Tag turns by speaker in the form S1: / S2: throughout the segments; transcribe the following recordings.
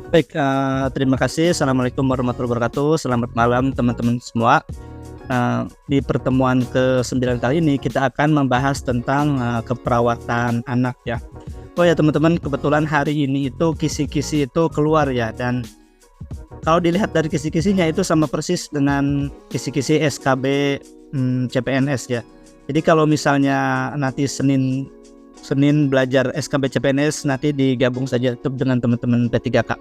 S1: Baik, terima kasih. Assalamualaikum warahmatullahi wabarakatuh. Selamat malam teman-teman semua. Di pertemuan ke-9 kali ini kita akan membahas tentang keperawatan anak ya. Oh ya teman-teman, kebetulan hari ini itu kisi-kisi itu keluar ya, dan kalau dilihat dari kisi-kisinya itu sama persis dengan kisi-kisi SKB CPNS ya. Jadi kalau misalnya nanti Senin belajar SKB CPNS, nanti digabung saja dengan teman-teman P3K.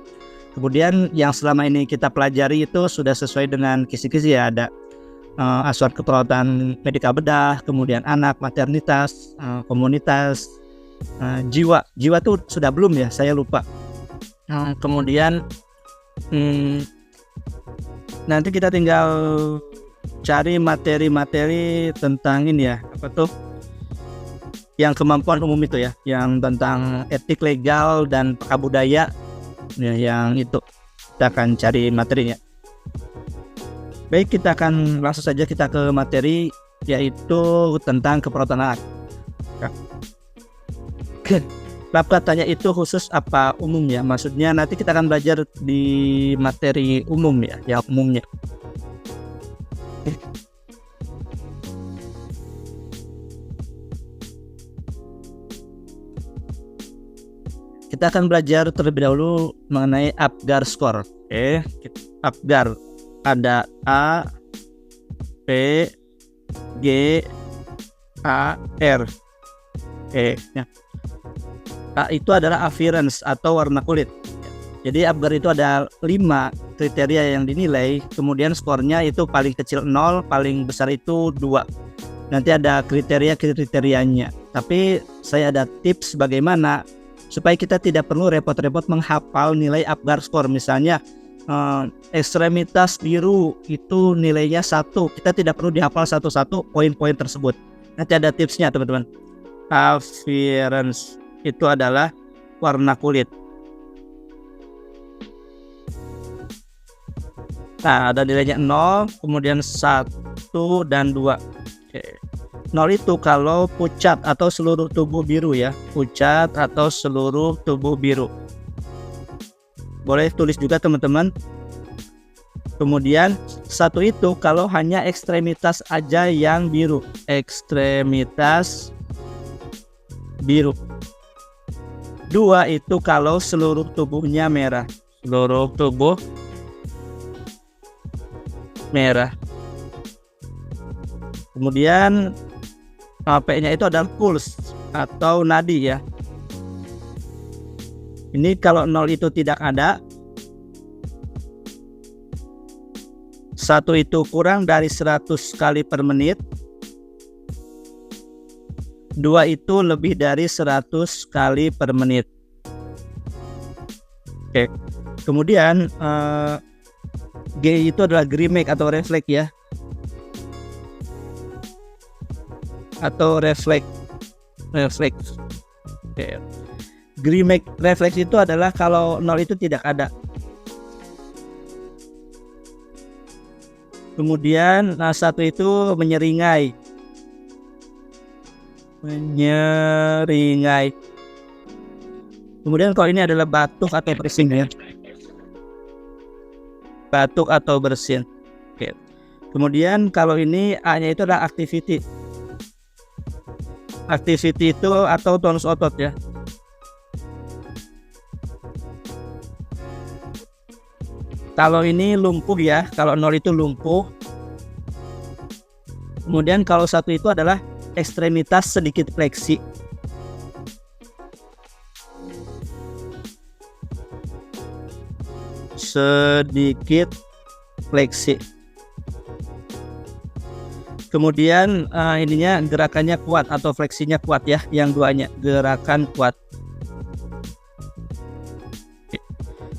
S1: Kemudian yang selama ini kita pelajari itu sudah sesuai dengan kisi-kisi ya, ada asuhan keperawatan medika bedah, kemudian anak, maternitas, komunitas, jiwa tuh sudah belum ya, saya lupa. Kemudian nanti kita tinggal cari materi-materi tentang ini ya, apa tuh, yang kemampuan umum itu ya, yang tentang etik legal dan budaya ya, yang itu kita akan cari materinya. Baik, kita akan langsung saja kita ke materi, yaitu tentang keperawatan anak. Bab katanya itu khusus apa umum ya, maksudnya nanti kita akan belajar di materi umum ya, yang umumnya. Kita akan belajar terlebih dahulu mengenai APGAR score. APGAR ada A, P, G, A, R. Ya. A itu adalah appearance atau warna kulit. Jadi APGAR itu ada 5 kriteria yang dinilai, kemudian skornya itu paling kecil 0, paling besar itu 2. Nanti ada kriteria-kriterianya. Tapi saya ada tips bagaimana supaya kita tidak perlu repot-repot menghafal nilai APGAR score. Misalnya ekstremitas biru itu nilainya 1, kita tidak perlu dihafal satu-satu poin-poin tersebut. Nanti ada tipsnya teman-teman. Appearance itu adalah warna kulit. Nah, ada nilainya 0, kemudian 1 dan 2. 0 itu kalau pucat atau seluruh tubuh biru ya, pucat atau seluruh tubuh biru. Boleh tulis juga teman-teman. Kemudian 1 itu kalau hanya ekstremitas aja yang biru, ekstremitas biru. 2 itu kalau seluruh tubuhnya merah, seluruh tubuh merah. Kemudian P-nya itu adalah pulse atau nadi ya. Ini kalau 0 itu tidak ada, 1 itu kurang dari 100 kali per menit, 2 itu lebih dari 100 kali per menit. Oke. Kemudian G itu adalah grimek atau refleks ya, atau refleks. Oke. Grimek refleks itu adalah kalau 0 itu tidak ada. Kemudian 1 itu menyeringai. Kemudian kalau ini adalah batuk atau bersin ya, batuk atau bersin. Oke. Kemudian kalau ini A-nya itu adalah activity. Activity itu atau tonus otot ya. Kalau ini lumpuh ya, kalau 0 itu lumpuh. Kemudian kalau 1 itu adalah ekstremitas sedikit fleksi. Sedikit fleksi. Kemudian ininya gerakannya kuat atau fleksinya kuat ya, yang 2-nya gerakan kuat.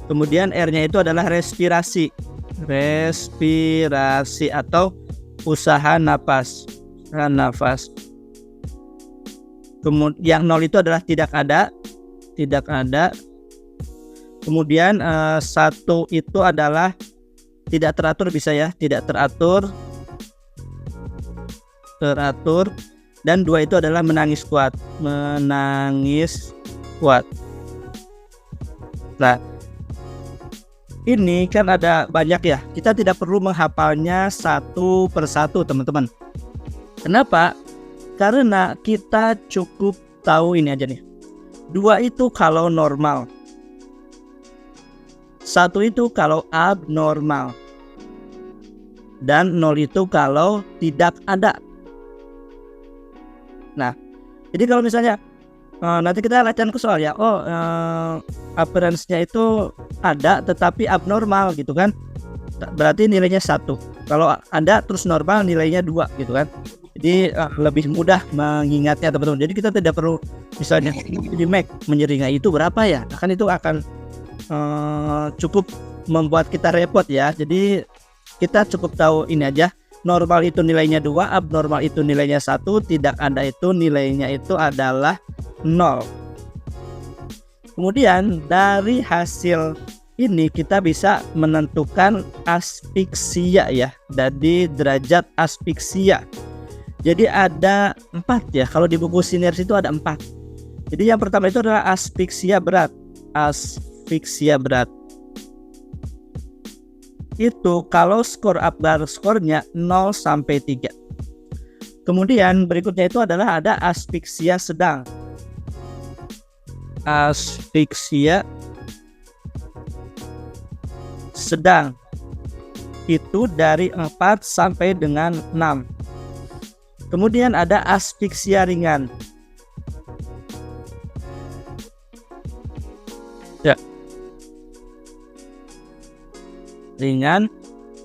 S1: Kemudian R-nya itu adalah respirasi. Respirasi atau usaha napas. Kemudian yang 0 itu adalah tidak ada. Kemudian 1 itu adalah tidak teratur, bisa ya, tidak teratur. Dan 2 itu adalah menangis kuat. Nah, ini kan ada banyak ya. Kita tidak perlu menghafalnya satu persatu, teman-teman. Kenapa? Karena kita cukup tahu ini aja nih. 2 itu kalau normal. 1 itu kalau abnormal. Dan 0 itu kalau tidak ada. Nah, jadi kalau misalnya nanti kita latihan ke soal ya. Appearance-nya itu ada tetapi abnormal gitu kan. Berarti nilainya 1. Kalau ada terus normal nilainya 2 gitu kan. Jadi lebih mudah mengingatnya teman-teman. Jadi kita tidak perlu misalnya di Mac menyeringai itu berapa ya. Kan itu akan cukup membuat kita repot ya. Jadi kita cukup tahu ini aja. Normal itu nilainya 2, abnormal itu nilainya 1, tidak ada itu nilainya itu adalah 0. Kemudian dari hasil ini kita bisa menentukan asfiksia ya. Jadi derajat asfiksia. Jadi ada 4 ya. Kalau di buku Seniors itu ada 4. Jadi yang pertama itu adalah asfiksia berat. Asfiksia berat itu kalau skor Apgar skornya 0 sampai 3. Kemudian berikutnya itu adalah ada asfiksia sedang. Asfiksia sedang itu dari 4 sampai dengan 6. Kemudian ada asfiksia ringan. Ya. Ringan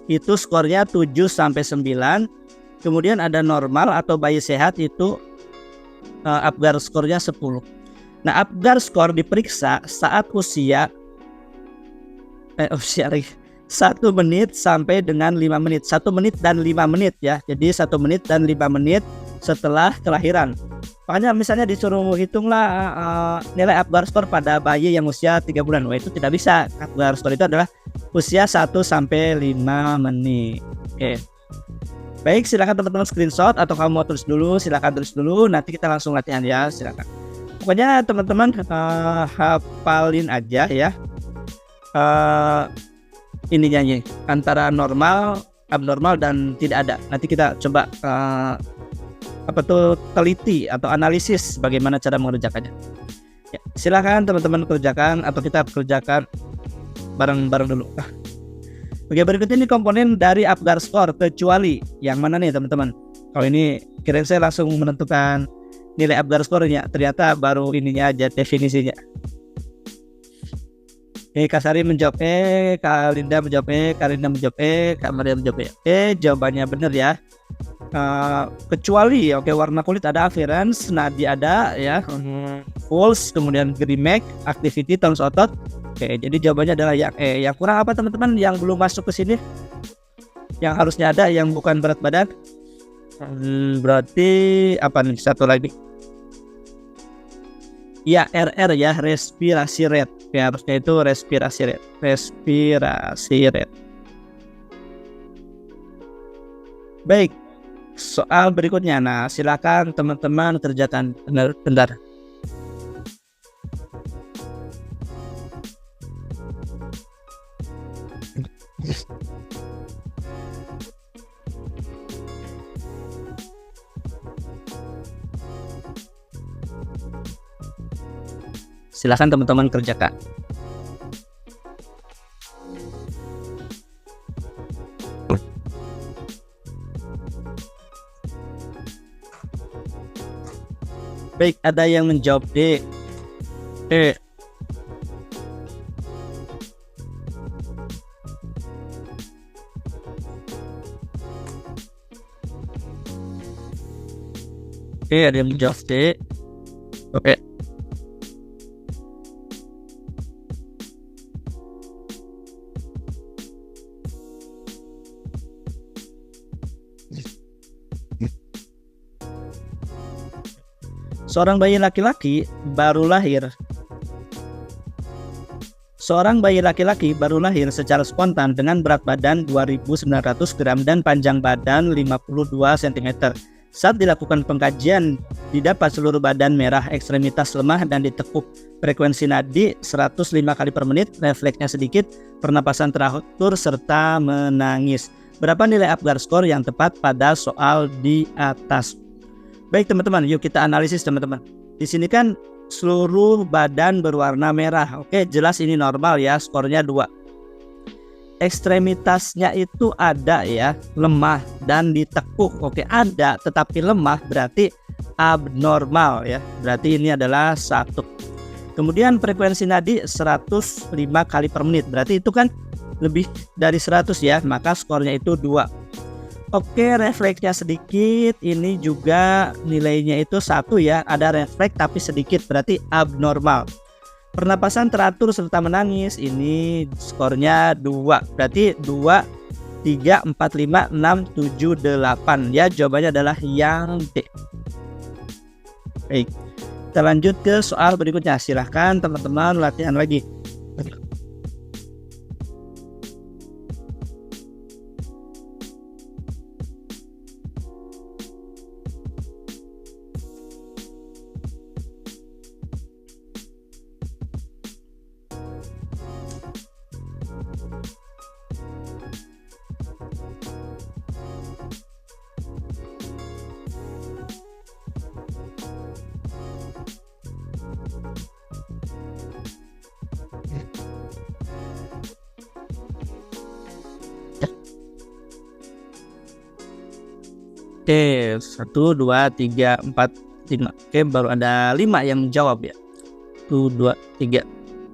S1: itu skornya 7 sampai 9. Kemudian ada normal atau bayi sehat itu Apgar skornya 10. Nah, Apgar skor diperiksa saat usia 1 menit sampai dengan 5 menit. 1 menit dan 5 menit ya. Jadi 1 menit dan 5 menit setelah kelahiran. Makanya misalnya disuruh hitunglah nilai Apgar skor pada bayi yang usia 3 bulan. Wah, itu tidak bisa. Apgar skor itu adalah usia 1 sampai 5 menit. Oke. Baik, silakan teman-teman screenshot atau kamu mau tulis dulu, silakan tulis dulu. Nanti kita langsung latihan ya, silakan. Pokoknya teman-teman hafalin aja ya. Ininya antara normal, abnormal dan tidak ada. Nanti kita coba teliti atau analisis bagaimana cara mengerjakannya. Ya, silakan teman-teman kerjakan atau kita kerjakan bareng-bareng dulu. Oke, berikut ini komponen dari Apgar skor kecuali yang mana nih teman-teman? Kalau ini kirain saya langsung menentukan nilai Apgar skornya, ternyata baru ininya aja definisinya. Kak Sari menjawab Kak Linda menjawab Kak Linda menjawab Kak Maria menjawab jawabannya benar ya. Kecuali warna kulit ada appearance, nadi ada ya, pulse, kemudian grimace, activity, tones otot. Jadi jawabannya adalah yang yang kurang apa teman-teman yang belum masuk ke sini? Yang harusnya ada yang bukan berat badan. Berarti apa nih satu lagi? Ya, RR ya, respirasi rate. Ya, harusnya itu respirasi rate. Respirasi rate. Baik. Soal berikutnya. Nah, silakan teman-teman kerjakan. Bentar. Silakan teman-teman kerjakan. Baik, ada yang menjawab D. Ada yang menjawab D. Oke. Seorang bayi laki-laki baru lahir secara spontan dengan berat badan 2.900 gram dan panjang badan 52 cm. Saat dilakukan pengkajian, didapat seluruh badan merah, ekstremitas lemah dan ditekuk. Frekuensi nadi 105 kali per menit, refleksnya sedikit, pernapasan teratur serta menangis. Berapa nilai Apgar score yang tepat pada soal di atas? Baik teman-teman, yuk kita analisis teman-teman. Di sini kan seluruh badan berwarna merah. Oke, jelas ini normal ya, skornya 2. Ekstremitasnya itu ada ya, lemah dan ditekuk. Oke, ada tetapi lemah berarti abnormal ya. Berarti ini adalah 1. Kemudian frekuensi nadi 105 kali per menit. Berarti itu kan lebih dari 100 ya, maka skornya itu 2. Oke, refleksnya sedikit. Ini juga nilainya itu 1 ya. Ada refleks tapi sedikit, berarti abnormal. Pernapasan teratur serta menangis, ini skornya 2. Berarti 2, 3, 4, 5, 6, 7, 8. Ya, jawabannya adalah yang D. Baik, kita lanjut ke soal berikutnya. Silahkan teman-teman latihan lagi. Oke, 1, 2, 3, 4, 5. Oke, baru ada 5 yang menjawab ya. 1, 2, 3,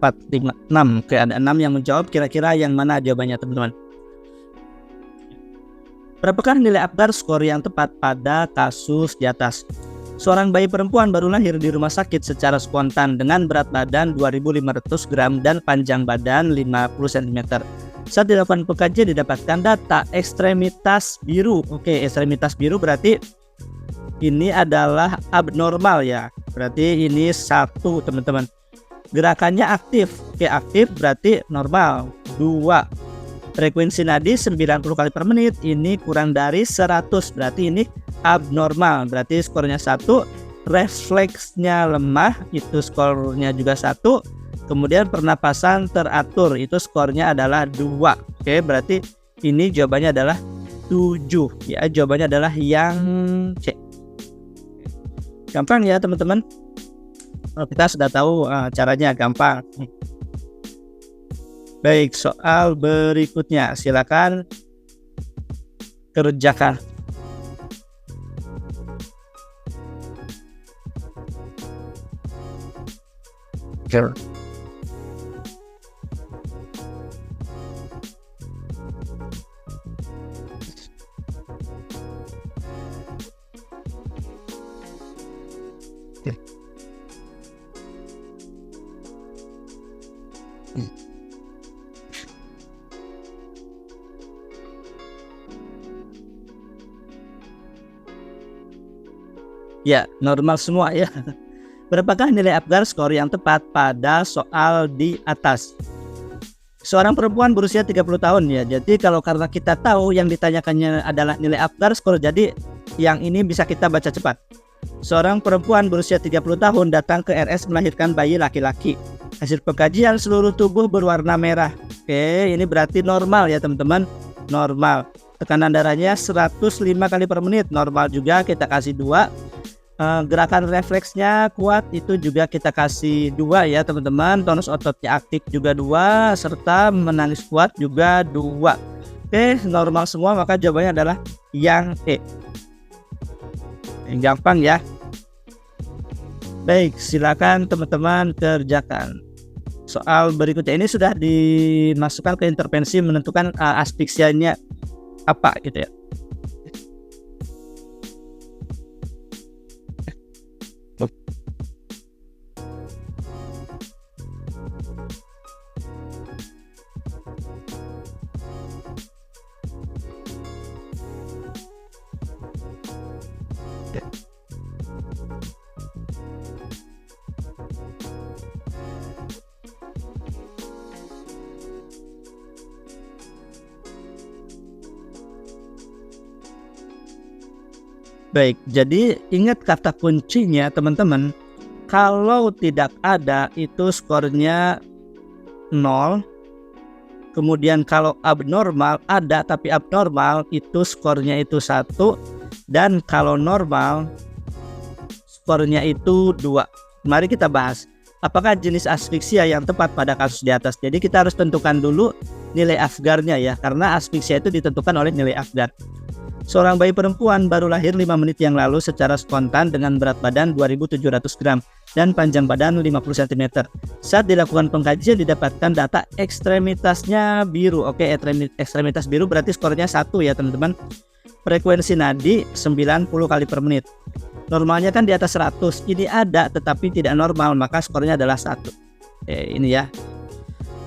S1: 4, 5, 6. Oke, ada 6 yang menjawab. Kira-kira yang mana jawabannya teman-teman? Berapakah nilai Apgar skor yang tepat pada kasus di atas? Seorang bayi perempuan baru lahir di rumah sakit secara spontan dengan berat badan 2.500 gram dan panjang badan 50 cm. Saat dilakukan pengkajian didapatkan data ekstremitas biru. Oke, ekstremitas biru berarti ini adalah abnormal ya. Berarti ini 1 teman-teman. Gerakannya aktif. Oke, aktif berarti normal. 2. Frekuensi nadi 90 kali per menit, ini kurang dari 100. Berarti ini abnormal. Berarti skornya 1. Refleksnya lemah, itu skornya juga 1. Kemudian pernapasan teratur, itu skornya adalah 2. Oke, berarti ini jawabannya adalah 7. Ya, jawabannya adalah yang C. Gampang ya teman-teman. Kalau kita sudah tahu caranya gampang. Baik, soal berikutnya silakan kerjakan. Sure. Ya, normal semua ya. Berapakah nilai Apgar skor yang tepat pada soal di atas? Seorang perempuan berusia 30 tahun ya. Jadi kalau karena kita tahu yang ditanyakannya adalah nilai Apgar skor, jadi yang ini bisa kita baca cepat. Seorang perempuan berusia 30 tahun datang ke RS melahirkan bayi laki-laki. Hasil pengkajian seluruh tubuh berwarna merah. Oke, ini berarti normal ya teman-teman. Normal. Tekanan darahnya 105 kali per menit. Normal juga, kita kasih 2. Gerakan refleksnya kuat, itu juga kita kasih 2 ya teman-teman. Tonus ototnya aktif juga 2, serta menangis kuat juga 2. Oke, normal semua, maka jawabannya adalah yang E. Yang gampang ya. Baik, silakan teman-teman kerjakan. Soal berikutnya ini sudah dimasukkan ke intervensi menentukan asfiksianya apa gitu ya. Baik, jadi ingat kata kuncinya teman-teman. Kalau tidak ada itu skornya 0. Kemudian kalau abnormal ada tapi abnormal itu skornya itu 1. Dan kalau normal skornya itu 2. Mari kita bahas apakah jenis asfiksia yang tepat pada kasus di atas. Jadi kita harus tentukan dulu nilai Apgarnya ya, karena asfiksia itu ditentukan oleh nilai Apgar. Seorang bayi perempuan baru lahir 5 menit yang lalu secara spontan dengan berat badan 2700 gram dan panjang badan 50 cm. Saat dilakukan pengkajian didapatkan data ekstremitasnya biru. Oke, ekstremitas biru berarti skornya 1 ya teman-teman. Frekuensi nadi 90 kali per menit. Normalnya kan di atas 100. Ini ada tetapi tidak normal, maka skornya adalah 1. Ini ya.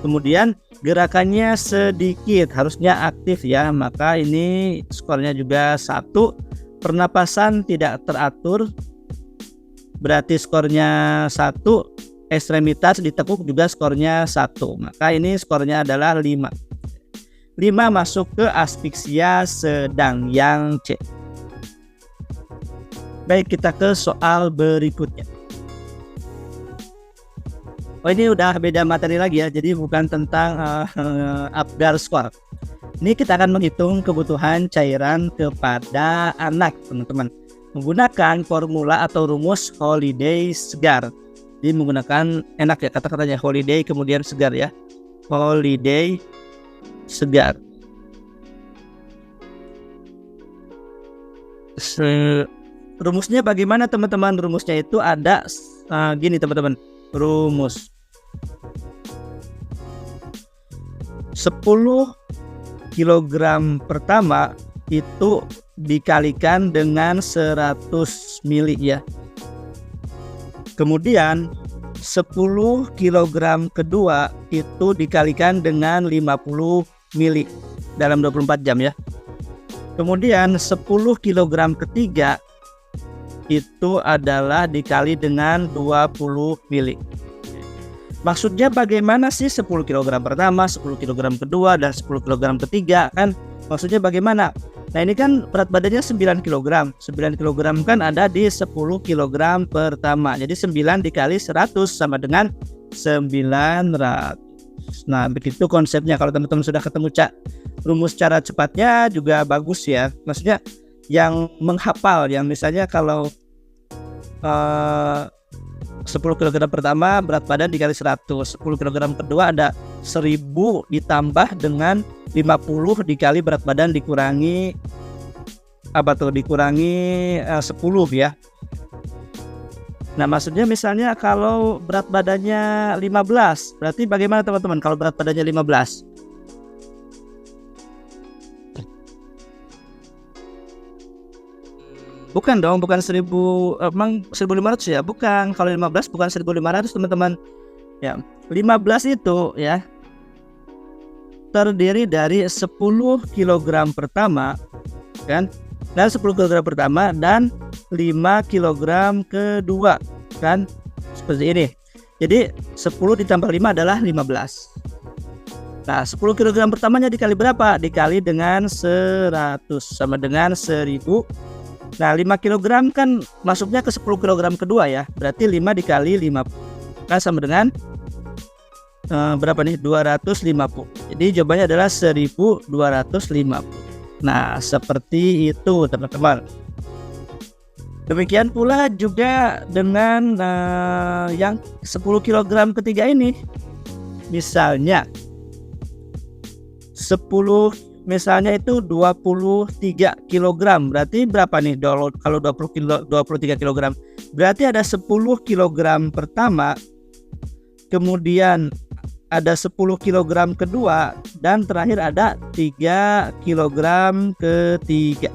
S1: Kemudian gerakannya sedikit, harusnya aktif ya, maka ini skornya juga 1. Pernapasan tidak teratur, berarti skornya 1. Ekstremitas ditekuk juga skornya 1, maka ini skornya adalah 5. 5 masuk ke asfiksia sedang yang C. Baik, kita ke soal berikutnya. Oh, ini udah beda materi lagi ya, jadi bukan tentang Apgar score. Ini kita akan menghitung kebutuhan cairan kepada anak, teman-teman, menggunakan formula atau rumus Holiday segar. Jadi menggunakan, enak ya kata-katanya, Holiday kemudian segar ya, Holiday segar. Rumusnya bagaimana teman-teman? Rumusnya itu ada gini teman-teman, rumus 10 kg pertama itu dikalikan dengan 100 mili ya. Kemudian 10 kg kedua itu dikalikan dengan 50 mili dalam 24 jam ya. Kemudian 10 kg ketiga itu adalah dikali dengan 20 mili. Maksudnya bagaimana sih 10 kg pertama, 10 kg kedua, dan 10 kg ketiga kan? Maksudnya bagaimana? Nah ini kan berat badannya 9 kg. 9 kg kan ada di 10 kg pertama. Jadi 9 dikali 100 sama dengan 900. Nah begitu konsepnya. Kalau teman-teman sudah ketemu rumus cara cepatnya juga bagus ya. Maksudnya yang menghafal, yang misalnya kalau 10 kg pertama berat badan dikali 100, 10 kg kedua ada 1000 ditambah dengan 50 dikali berat badan dikurangi dikurangi 10 ya. Nah maksudnya misalnya kalau berat badannya 15, berarti bagaimana teman-teman kalau berat badannya 15? Bukan dong, bukan 1000, emang 1500 ya? Bukan, kalau 15 bukan 1500 teman-teman. Ya, 15 itu ya terdiri dari 10 kg pertama kan? Dan 10 kg pertama dan 5 kg kedua kan? Seperti ini. Jadi 10 ditambah 5 adalah 15. Nah, 10 kg pertamanya dikali berapa? Dikali dengan 100 sama dengan 1000. Nah 5 kg kan masuknya ke 10 kg kedua ya. Berarti 5 dikali 50 kan sama dengan berapa nih? 250. Jadi jawabannya adalah 1250. Nah seperti itu teman-teman. Demikian pula juga dengan yang 10 kg ketiga ini. Misalnya misalnya itu 23 kg. Berarti berapa nih kalau 23 kg? Berarti ada 10 kg pertama, kemudian ada 10 kg kedua, dan terakhir ada 3 kg ketiga.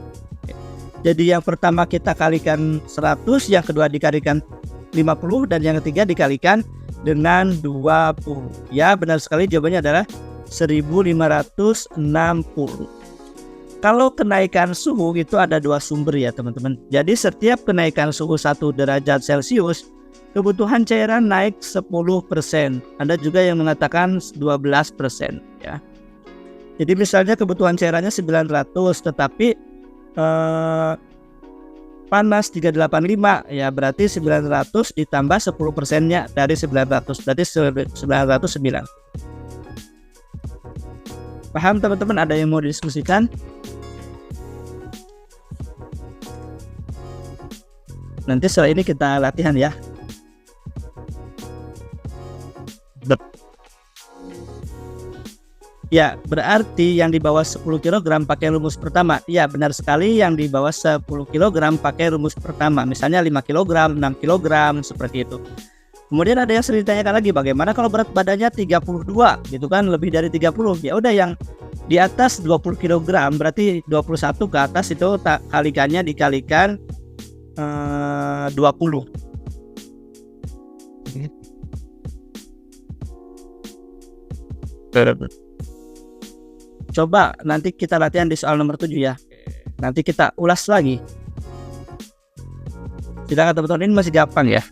S1: Jadi yang pertama kita kalikan 100, yang kedua dikalikan 50, dan yang ketiga dikalikan dengan 20. Ya benar sekali, jawabannya adalah 1560. Kalau kenaikan suhu itu ada 2 sumber ya teman-teman. Jadi setiap kenaikan suhu 1 derajat Celcius, kebutuhan cairan naik 10%. Ada juga yang mengatakan 12% ya. Jadi misalnya kebutuhan cairannya 900, tetapi panas 385 ya, berarti 900 ditambah 10%-nya dari 900 berarti 909. Paham teman-teman? Ada yang mau didiskusikan? Nanti setelah ini kita latihan ya. Ya, berarti yang di bawah 10 kg pakai rumus pertama. Ya, benar sekali, yang di bawah 10 kg pakai rumus pertama. Misalnya 5 kg, 6 kg, seperti itu. Kemudian ada yang sering ditanyakan lagi, bagaimana kalau berat badannya 32 gitu kan, lebih dari 30. Ya udah, yang di atas 20 kg berarti 21 ke atas itu kalikannya dikalikan 20. Coba nanti kita latihan di soal nomor 7 ya. Nanti kita ulas lagi. Silakan teman-teman, ini masih gampang ya.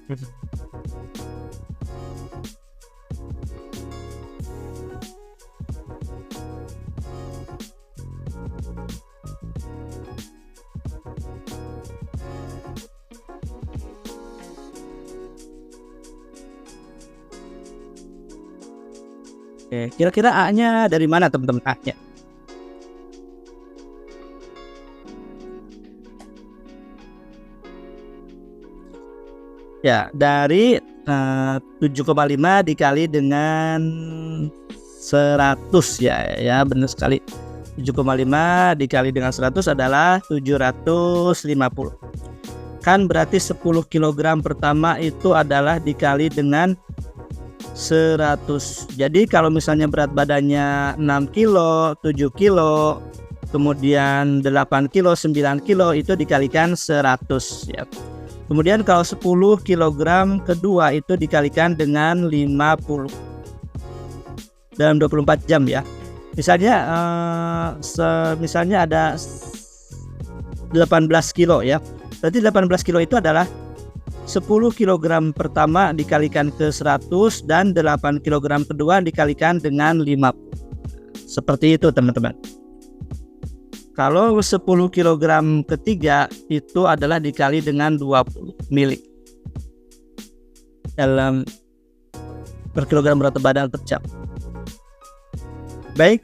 S1: Oke, kira-kira A-nya dari mana teman-teman? A-nya ya dari 7,5 dikali dengan 100 ya benar sekali. 7,5 dikali dengan 100 adalah 750. Kan berarti 10 kg pertama itu adalah dikali dengan 100. Jadi kalau misalnya berat badannya 6 kilo, 7 kilo, kemudian 8 kilo, 9 kilo itu dikalikan 100 ya. Kemudian kalau 10 kg kedua itu dikalikan dengan 50 dalam 24 jam ya. Misalnya misalnya ada 18 kilo ya. Berarti 18 kilo itu adalah 10 kg pertama dikalikan ke 100 dan 8 kg kedua dikalikan dengan 50. Seperti itu teman-teman. Kalau 10 kg ketiga itu adalah dikali dengan 20 mili dalam per kilogram berat badan per jam. Baik.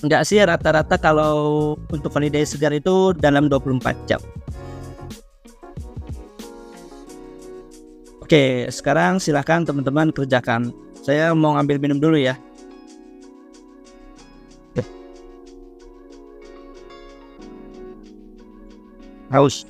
S1: Enggak sih, rata-rata kalau untuk holiday segar itu dalam 24 jam. Oke, sekarang silahkan teman-teman kerjakan. Saya mau ngambil minum dulu ya. Haus.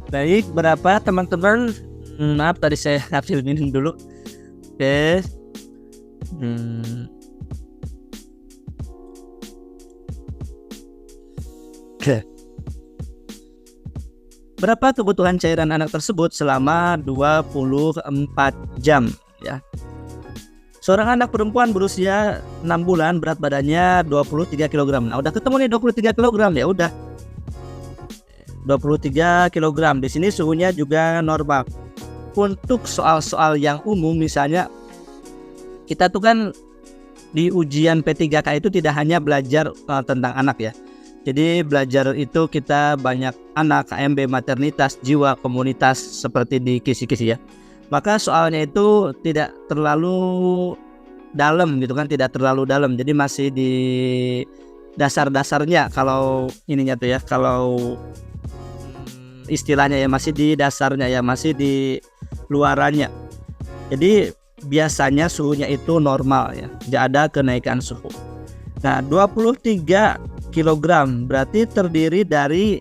S1: Baik, berapa teman-teman? Maaf tadi saya ambil minum dulu. Oke. Berapa kebutuhan cairan anak tersebut selama 24 jam ya? Seorang anak perempuan berusia 6 bulan, berat badannya 23 kg. Nah, udah ketemu nih 23 kg ya udah. 23 kg. Di sini suhunya juga normal. Untuk soal-soal yang umum misalnya kita tuh kan di ujian P3K itu tidak hanya belajar tentang anak ya. Jadi belajar itu kita banyak anak, KMB, maternitas, jiwa, komunitas seperti di kisi-kisi ya. Maka soalnya itu tidak terlalu dalam gitu kan, tidak terlalu dalam. Jadi masih di dasar-dasarnya kalau ininya tuh ya, kalau istilahnya ya masih di dasarnya ya, masih di luarannya. Jadi biasanya suhunya itu normal ya, tidak ada kenaikan suhu. Nah, 23 kg berarti terdiri dari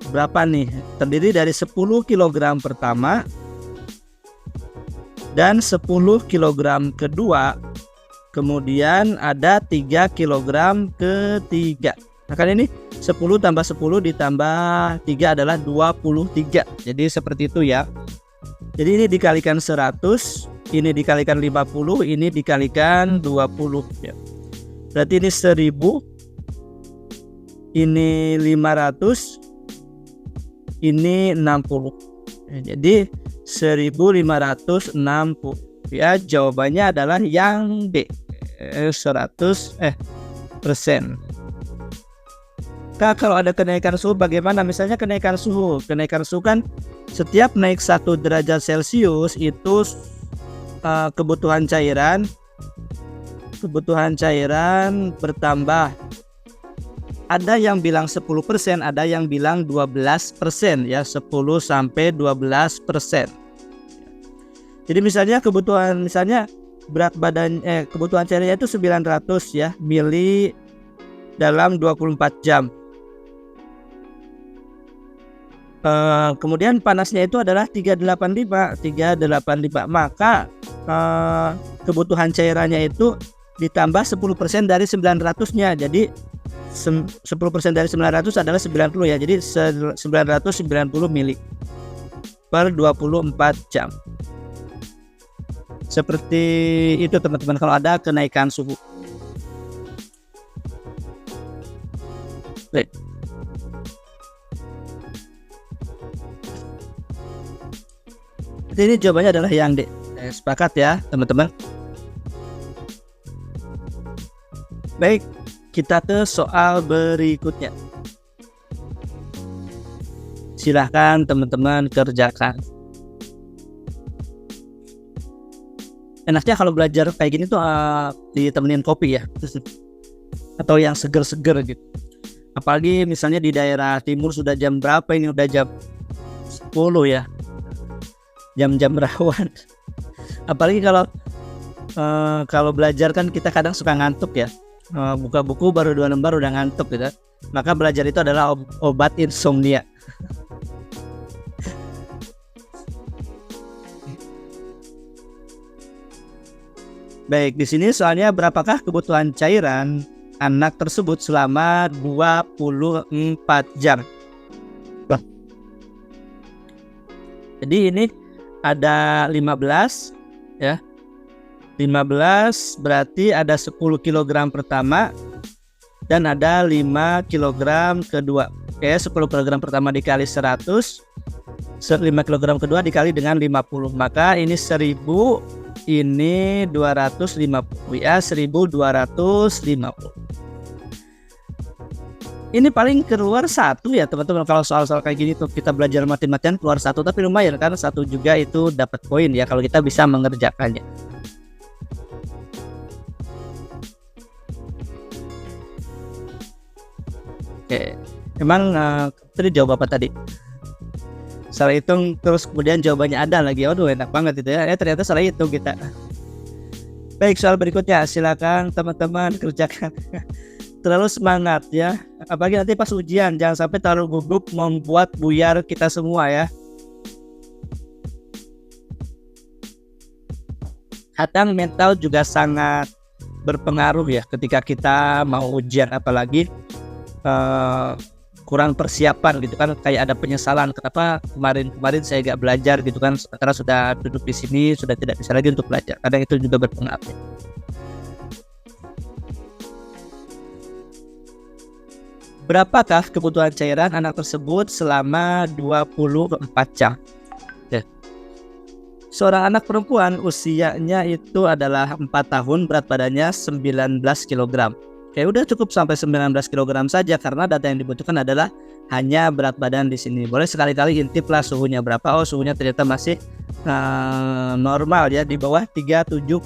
S1: berapa nih? Terdiri dari 10 kg pertama dan 10 kg kedua. Kemudian ada 3 kg ketiga. Nah, kan ini 10 tambah 10 ditambah 3 adalah 23. Jadi seperti itu ya. Jadi ini dikalikan 100, ini dikalikan 50, ini dikalikan 20 ya. Berarti ini 1000, ini 500, ini 60. Jadi 1560. Ya, jawabannya adalah yang D, 100%. Nah, kalau ada kenaikan suhu bagaimana? Misalnya kenaikan suhu kan setiap naik 1 derajat Celcius itu kebutuhan cairan bertambah. Ada yang bilang 10%, ada yang bilang 12% ya, 10 sampai 12%. Jadi misalnya kebutuhan berat badan kebutuhan cairannya itu 900 ya mili dalam 24 jam. Kemudian panasnya itu adalah 385, maka kebutuhan cairannya itu ditambah 10% dari 900-nya. Jadi 10% dari 900 adalah 90 ya. Jadi 990 mili per 24 jam. Seperti itu teman-teman kalau ada kenaikan suhu. Baik. Jadi ini jawabannya adalah yang D. Sepakat ya teman-teman. Baik, kita ke soal berikutnya. Silahkan teman-teman kerjakan. Enaknya kalau belajar kayak gini tuh ditemenin kopi ya, atau yang seger-seger gitu. Apalagi misalnya di daerah timur sudah jam berapa ini? Udah jam 10 ya, jam-jam rawan. Apalagi kalau belajar kan kita kadang suka ngantuk ya, buka buku baru 2 lembar udah ngantuk gitu. Maka belajar itu adalah obat insomnia. Baik, di sini soalnya berapakah kebutuhan cairan anak tersebut selama 24 jam. Jadi ini ada 15 ya. 15 berarti ada 10 kg pertama dan ada 5 kg kedua. Oke, 10 kg pertama dikali 100, 5 kg kedua dikali dengan 50. Maka ini 1000, ini 250 ya, 1250. Ini paling keluar 1 ya teman-teman. Kalau soal-soal kayak gini tuh kita belajar mati-matian keluar 1, tapi lumayan kan 1 juga itu dapat poin ya kalau kita bisa mengerjakannya. Oke, emang tadi jawab apa tadi? Salah hitung terus kemudian jawabannya ada lagi. Aduh, enak banget itu ya. Ternyata salah hitung kita. Baik, soal berikutnya silakan teman-teman kerjakan. Terlalu semangat ya, apalagi nanti pas ujian jangan sampai terlalu gugup membuat buyar kita semua ya. Kadang mental juga sangat berpengaruh ya ketika kita mau ujian, apalagi kurang persiapan gitu kan, kayak ada penyesalan kenapa kemarin saya gak belajar gitu kan, sementara sudah duduk di sini sudah tidak bisa lagi untuk belajar. Kadang itu juga berpengaruh. Berapakah kebutuhan cairan anak tersebut selama 24 jam? Ya. Seorang anak perempuan usianya itu adalah 4 tahun, berat badannya 19 kg. Oke, udah cukup sampai 19 kg saja karena data yang dibutuhkan adalah hanya berat badan di sini. Boleh sekali-kali intip lah suhunya berapa. Oh, suhunya ternyata masih normal ya, di bawah 37,5.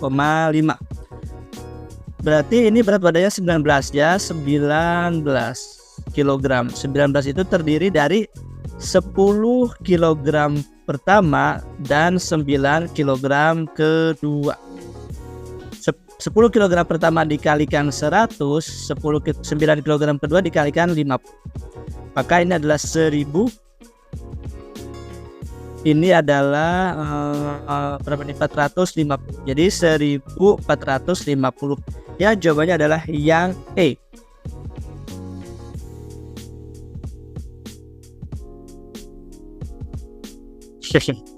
S1: Berarti ini berat badannya 19 ya, 19 kg. 19 itu terdiri dari 10 kg pertama dan 9 kg kedua. 10 kg pertama dikalikan 100, 9 kg kedua dikalikan 50. Maka ini adalah 1000. Ini adalah berapa nih? 450. Jadi 1450. Ya, jawabannya adalah yang E.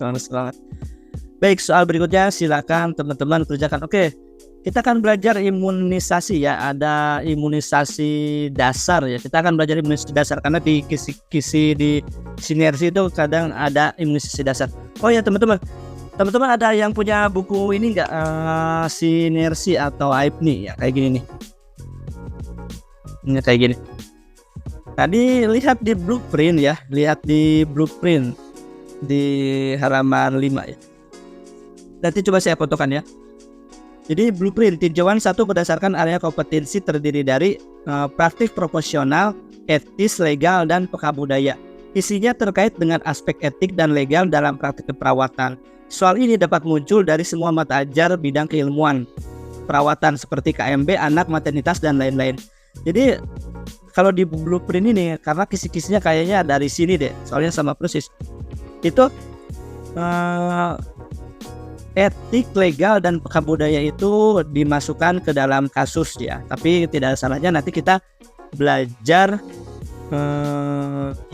S1: Bagus banget. Baik, soal berikutnya silakan teman-teman kerjakan. Oke, kita akan belajar imunisasi ya. Ada imunisasi dasar ya. Kita akan belajar imunisasi dasar karena di kisi di sinergi itu kadang ada imunisasi dasar. Oh ya teman-teman ada yang punya buku ini nggak, sinergi atau AIPNI ya, kayak gini nih. Ini kayak gini. Tadi lihat di blueprint ya, di halaman 5 ya. Nanti coba saya fotokan ya. Jadi blueprint tinjauan 1 berdasarkan area kompetensi terdiri dari praktik profesional, etis, legal, dan peka budaya. Isinya terkait dengan aspek etik dan legal dalam praktik keperawatan. Soal ini dapat muncul dari semua mata ajar bidang keilmuan perawatan seperti KMB, anak, maternitas, dan lain-lain. Jadi kalau di blueprint ini, karena kisi-kisinya kayaknya dari sini deh, soalnya sama persis. Itu etik, legal, dan peka budaya itu dimasukkan ke dalam kasus ya. Tapi tidak salahnya nanti kita belajar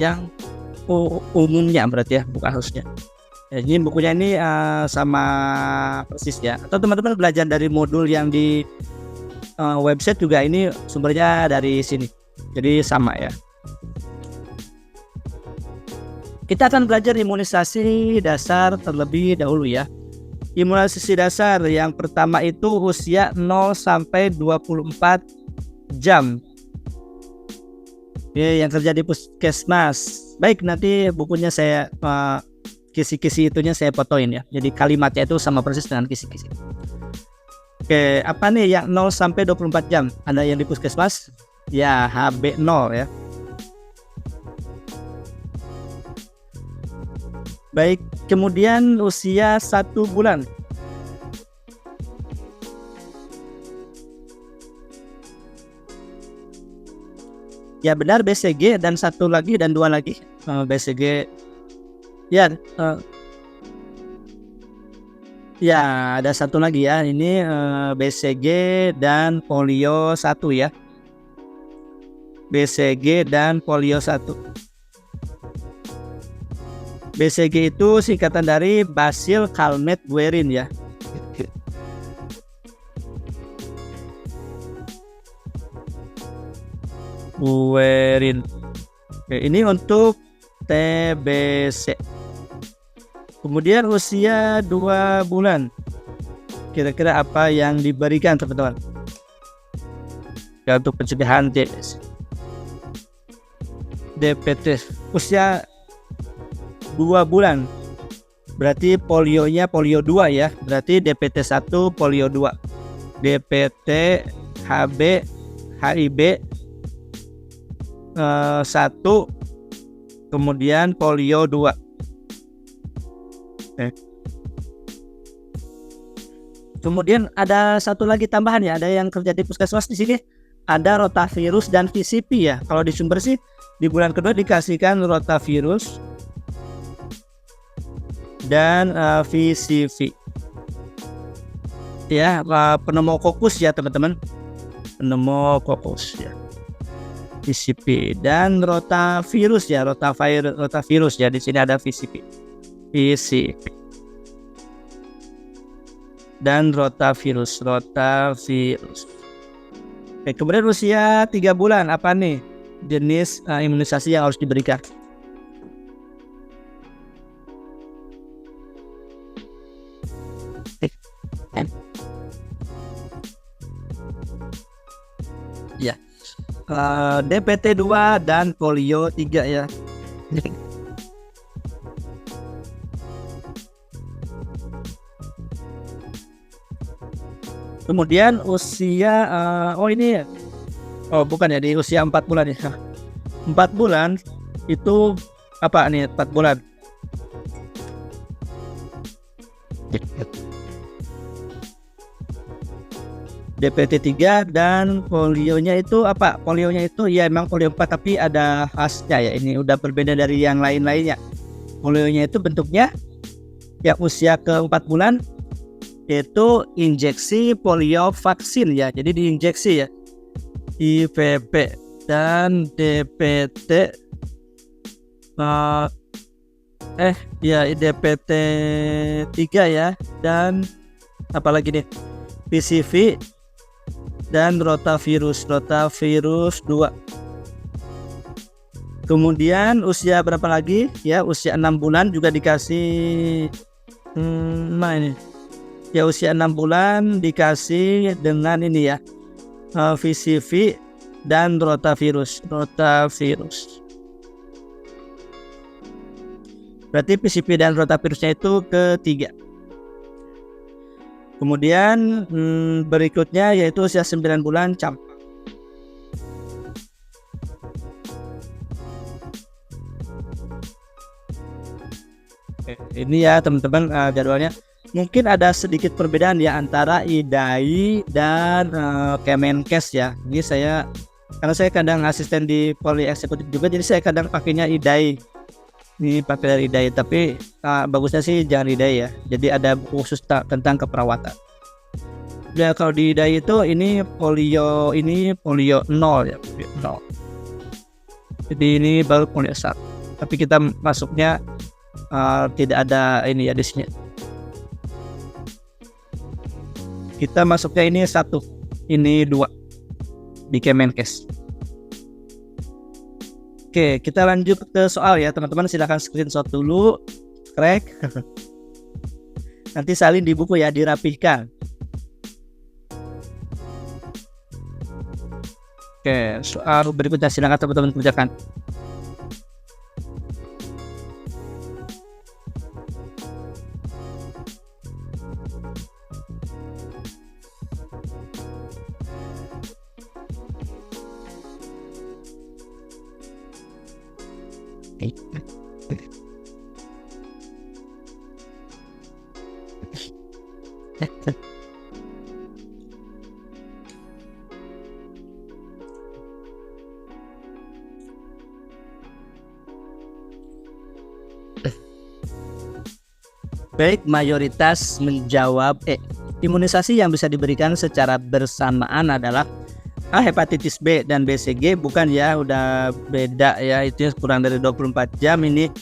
S1: yang umumnya berarti ya, bukan kasusnya. Ya, ini bukunya ini sama persis ya. Atau teman-teman belajar dari modul yang di website juga, ini sumbernya dari sini. Jadi sama ya. Kita akan belajar imunisasi dasar terlebih dahulu ya. Imunisasi dasar yang pertama itu usia 0 sampai 24 jam. Yang kerja di puskesmas. Baik, nanti bukunya saya kisi-kisi itunya saya fotoin ya. Jadi kalimatnya itu sama persis dengan kisi-kisi. Oke, apa nih yang 0 sampai 24 jam? Ada yang di puskesmas? Ya, HB0 ya. Baik, kemudian usia 1 bulan. Ya benar, BCG dan satu lagi dan dua lagi BCG. Ya, ya ada satu lagi ya. Ini BCG dan polio 1 ya. BCG dan polio 1. BCG itu singkatan dari Bacille Calmette Guerin ya. Guerin. Oke, ini untuk TBC. Kemudian usia 2 bulan. Kira-kira apa yang diberikan teman-teman? Ya, untuk pencegahan TBC. DPT usia 2 bulan. Berarti polionya polio 2 ya. Berarti DPT 1 polio 2. DPT HB HIB 1, kemudian polio 2. Kemudian ada satu lagi tambahan ya, ada yang kerja di puskesmas di sini, ada rotavirus dan VCP ya. Kalau di sumber sih di bulan kedua dikasihkan rotavirus dan VCV. Ya, pneumococcus ya teman-teman. Pneumococcus ya. VCP dan rotavirus ya, rotavirus ya, di sini ada VCP dan rotavirus. Oke, kemudian usia 3 bulan, apa nih jenis imunisasi yang harus diberikan? Ya, DPT 2 dan polio 3 ya. Kemudian usia bukan ya, di usia 4 bulan ya. 4 bulan itu apa nih 4 bulan? DPT 3 dan polionya itu apa? Polionya itu ya emang polio 4 tapi ada khasnya ya. Ini udah berbeda dari yang lain-lainnya. Polionya itu bentuknya ya usia ke 4 bulan yaitu injeksi polio vaksin ya. Jadi diinjeksi ya. IPP dan DPT DPT 3 ya, dan apalagi nih PCV dan rotavirus 2. Kemudian usia berapa lagi ya, usia 6 bulan juga dikasih ini ya, usia 6 bulan dikasih dengan ini ya, PCV dan rotavirus. Berarti PCV dan rotavirusnya itu ketiga. Kemudian berikutnya yaitu usia 9 bulan campak. Ini ya teman-teman jadwalnya. Mungkin ada sedikit perbedaan ya antara IDAI dan Kemenkes ya. Ini karena saya kadang asisten di Poli Eksekutif juga, jadi saya kadang pakainya IDAI. Ini pakai dari IDAI, tapi bagusnya sih jangan IDAI ya. Jadi ada buku khusus tentang keperawatan. Ya kalau di IDAI itu ini polio 0 ya, 0. Jadi ini baru polio 1. Tapi kita masuknya tidak ada ini ya di sini. Kita masuknya ini 1, ini 2 di Kemenkes. Oke, kita lanjut ke soal ya teman-teman, silahkan screenshot dulu, crack. Nanti salin di buku ya, dirapihkan. Oke, soal berikutnya silahkan teman-teman kerjakan. Baik, mayoritas menjawab imunisasi yang bisa diberikan secara bersamaan adalah hepatitis B dan BCG. Bukan ya, udah beda ya, itu kurang dari 24 jam. Ini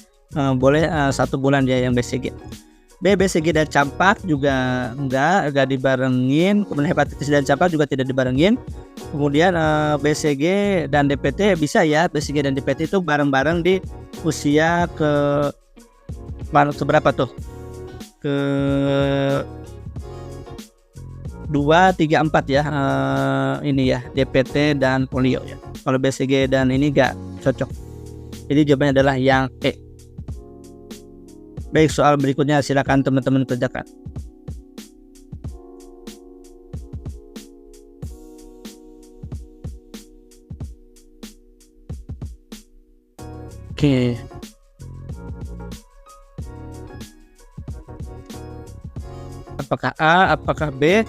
S1: boleh 1 bulan ya yang BCG. BCG dan campak juga enggak dibarengin. Kemudian hepatitis dan campak juga tidak dibarengin. Kemudian BCG dan DPT bisa ya, BCG dan DPT itu bareng-bareng di usia seberapa tuh? Ke 2, 3, 4 ya, ini ya DPT dan polio ya. Kalau BCG dan ini gak cocok. Jadi jawabannya adalah yang E. Baik, soal berikutnya silakan teman-teman kerjakan. Oke. Apakah A, apakah B?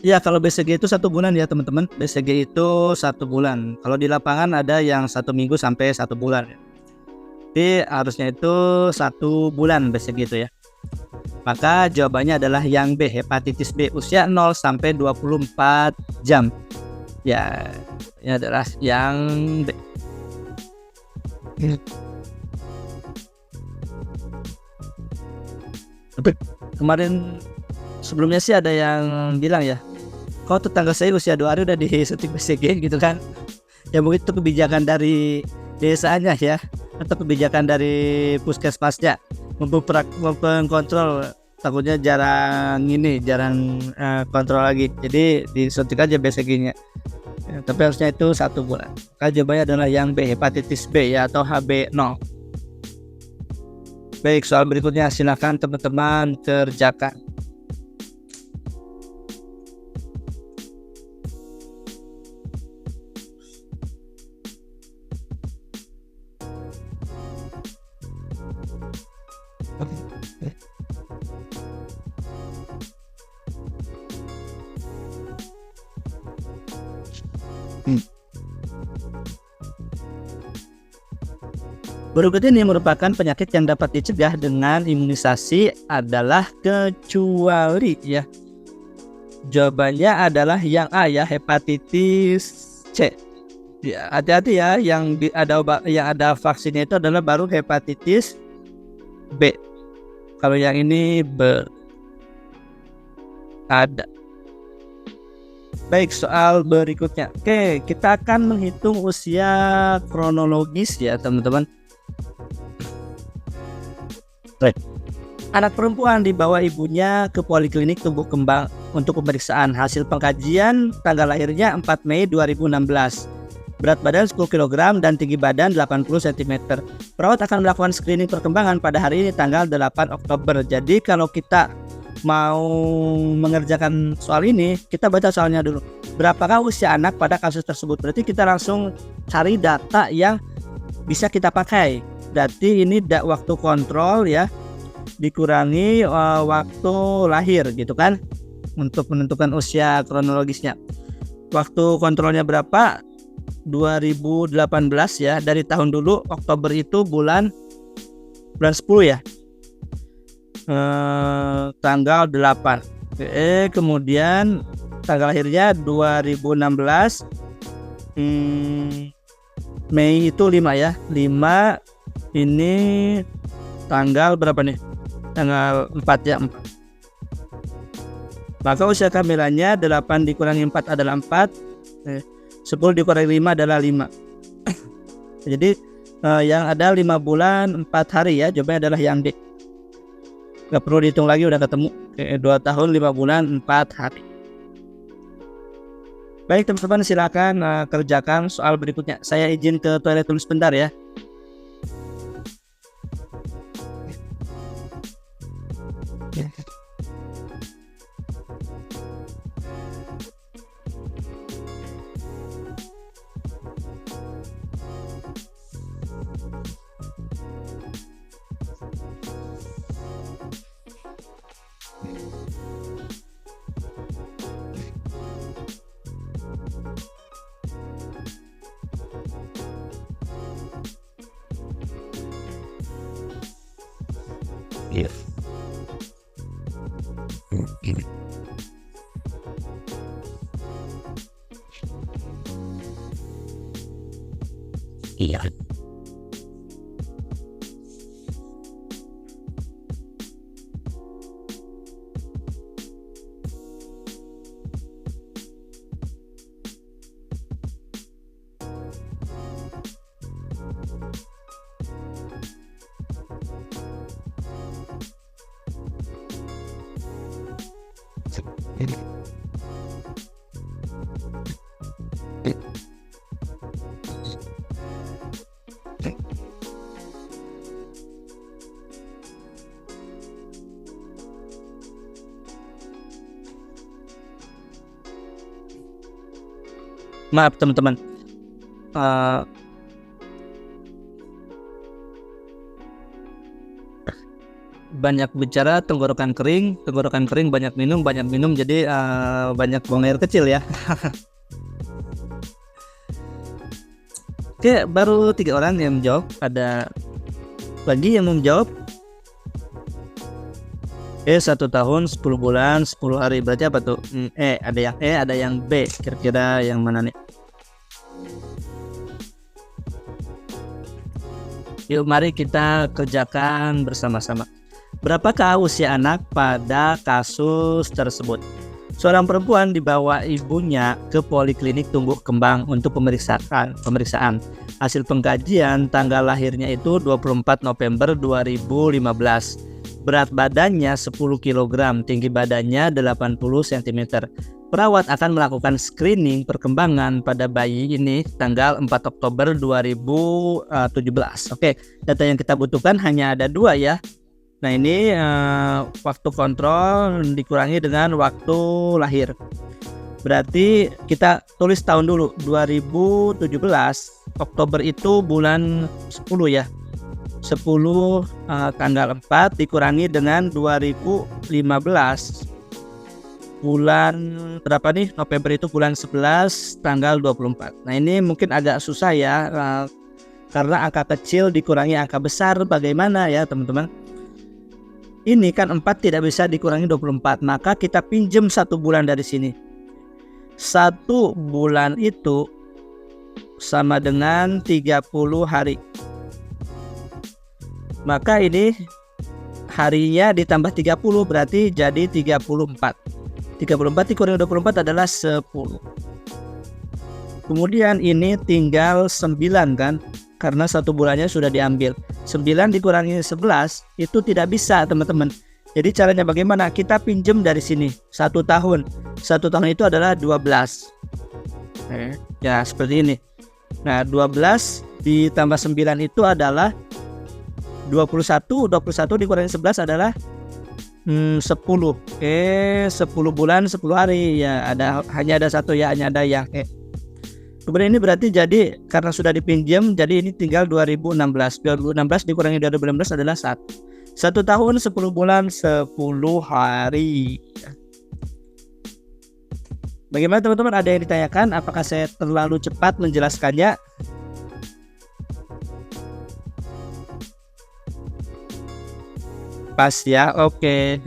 S1: Ya, kalau BCG itu 1 bulan ya teman-teman. BCG itu 1 bulan. Kalau di lapangan ada yang 1 minggu sampai 1 bulan ya. Jadi harusnya itu 1 bulan BCG itu ya. Maka jawabannya adalah yang B, hepatitis B, usia 0 sampai 24 jam. Ya, ini adalah yang B. Kemarin sebelumnya sih ada yang bilang ya, kok tetangga saya usia 2 hari udah disuntik BCG gitu kan. Ya mungkin itu kebijakan dari desanya ya, atau kebijakan dari puskesmasnya mengkontrol, takutnya jarang kontrol lagi, jadi disuntik aja BCG-nya ya, tapi harusnya itu 1 bulan. Maka jawabannya adalah yang B, hepatitis B ya, atau HB0. Baik, soal berikutnya silakan teman-teman kerjakan. Berikut ini merupakan penyakit yang dapat dicegah dengan imunisasi adalah kecuali ya. Jawabannya adalah yang A ya, hepatitis C. Ya, hati-hati ya, yang ada vaksinnya itu adalah baru hepatitis B. Kalau yang ini ada. Baik, soal berikutnya. Oke, kita akan menghitung usia kronologis ya, teman-teman. Baik. Anak perempuan dibawa ibunya ke poliklinik tumbuh kembang untuk pemeriksaan. Hasil pengkajian tanggal lahirnya 4 Mei 2016. Berat badan 10 kg dan tinggi badan 80 cm. Perawat akan melakukan screening perkembangan pada hari ini tanggal 8 Oktober. Jadi kalau kita mau mengerjakan soal ini, kita baca soalnya dulu. Berapakah usia anak pada kasus tersebut? Berarti kita langsung cari data yang bisa kita pakai. Berarti ini waktu kontrol ya, dikurangi waktu lahir gitu kan, untuk menentukan usia kronologisnya. Waktu kontrolnya berapa? 2018 ya, dari tahun dulu. Oktober itu bulan 10 ya, tanggal 8. Kemudian tanggal lahirnya 2016, Mei itu 5 ya, 5 ini tanggal berapa nih? Tanggal 4 ya, 4. Maka usia kehamilannya 8 dikurangi 4 adalah 4, 10 dikurangi 5 adalah 5. Jadi yang ada 5 bulan 4 hari ya, jawabannya adalah yang D. Gak perlu dihitung lagi, udah ketemu. 2 tahun 5 bulan 4 hari. Baik teman-teman, silakan kerjakan soal berikutnya. Saya izin ke toilet dulu sebentar ya. Iya. Iya. Maaf teman-teman, banyak bicara tenggorokan kering banyak minum jadi banyak buang air kecil ya. Oke, baru 3 orang yang menjawab. Ada lagi yang menjawab. 1 tahun 10 bulan 10 hari, berarti apa tuh? Ada yang ada yang B. Kira-kira yang mana nih? Yuk mari kita kerjakan bersama-sama. Berapakah usia anak pada kasus tersebut? Seorang perempuan dibawa ibunya ke poliklinik tumbuh kembang untuk pemeriksaan. Hasil pengkajian tanggal lahirnya itu 24 November 2015. Berat badannya 10 kg, tinggi badannya 80 cm. perawat akan melakukan screening perkembangan pada bayi ini tanggal 4 Oktober 2017. Oke, data yang kita butuhkan hanya ada 2 ya. Nah ini waktu kontrol dikurangi dengan waktu lahir. Berarti kita tulis tahun dulu, 2017 Oktober itu bulan 10 ya. 10 tanggal 4 dikurangi dengan 2015 bulan berapa nih? November itu bulan 11 tanggal 24. Nah ini mungkin agak susah ya, karena angka kecil dikurangi angka besar. Bagaimana ya teman-teman? Ini kan 4 tidak bisa dikurangi 24, maka kita pinjam 1 bulan dari sini. 1 bulan itu sama dengan 30 hari. Maka ini harinya ditambah 30 berarti jadi 34. 34 dikurangi 24 adalah 10. Kemudian ini tinggal 9 kan, karena 1 bulannya sudah diambil. 9 dikurangi 11 itu tidak bisa teman-teman. Jadi caranya bagaimana? Kita pinjam dari sini 1 tahun. 1 tahun itu adalah 12. Ya seperti ini. Nah 12 ditambah 9 itu adalah 21. 21 dikurangi 11 adalah 10. Oke, 10 bulan 10 hari ya, hanya ada 1 ya, hanya ada yang Kemudian ini berarti jadi karena sudah dipinjam, jadi ini tinggal 2016. 2016 dikurangi 2016 adalah 1. 1 tahun 10 bulan 10 hari. Bagaimana teman-teman, ada yang ditanyakan? Apakah saya terlalu cepat menjelaskannya? Pas ya, oke.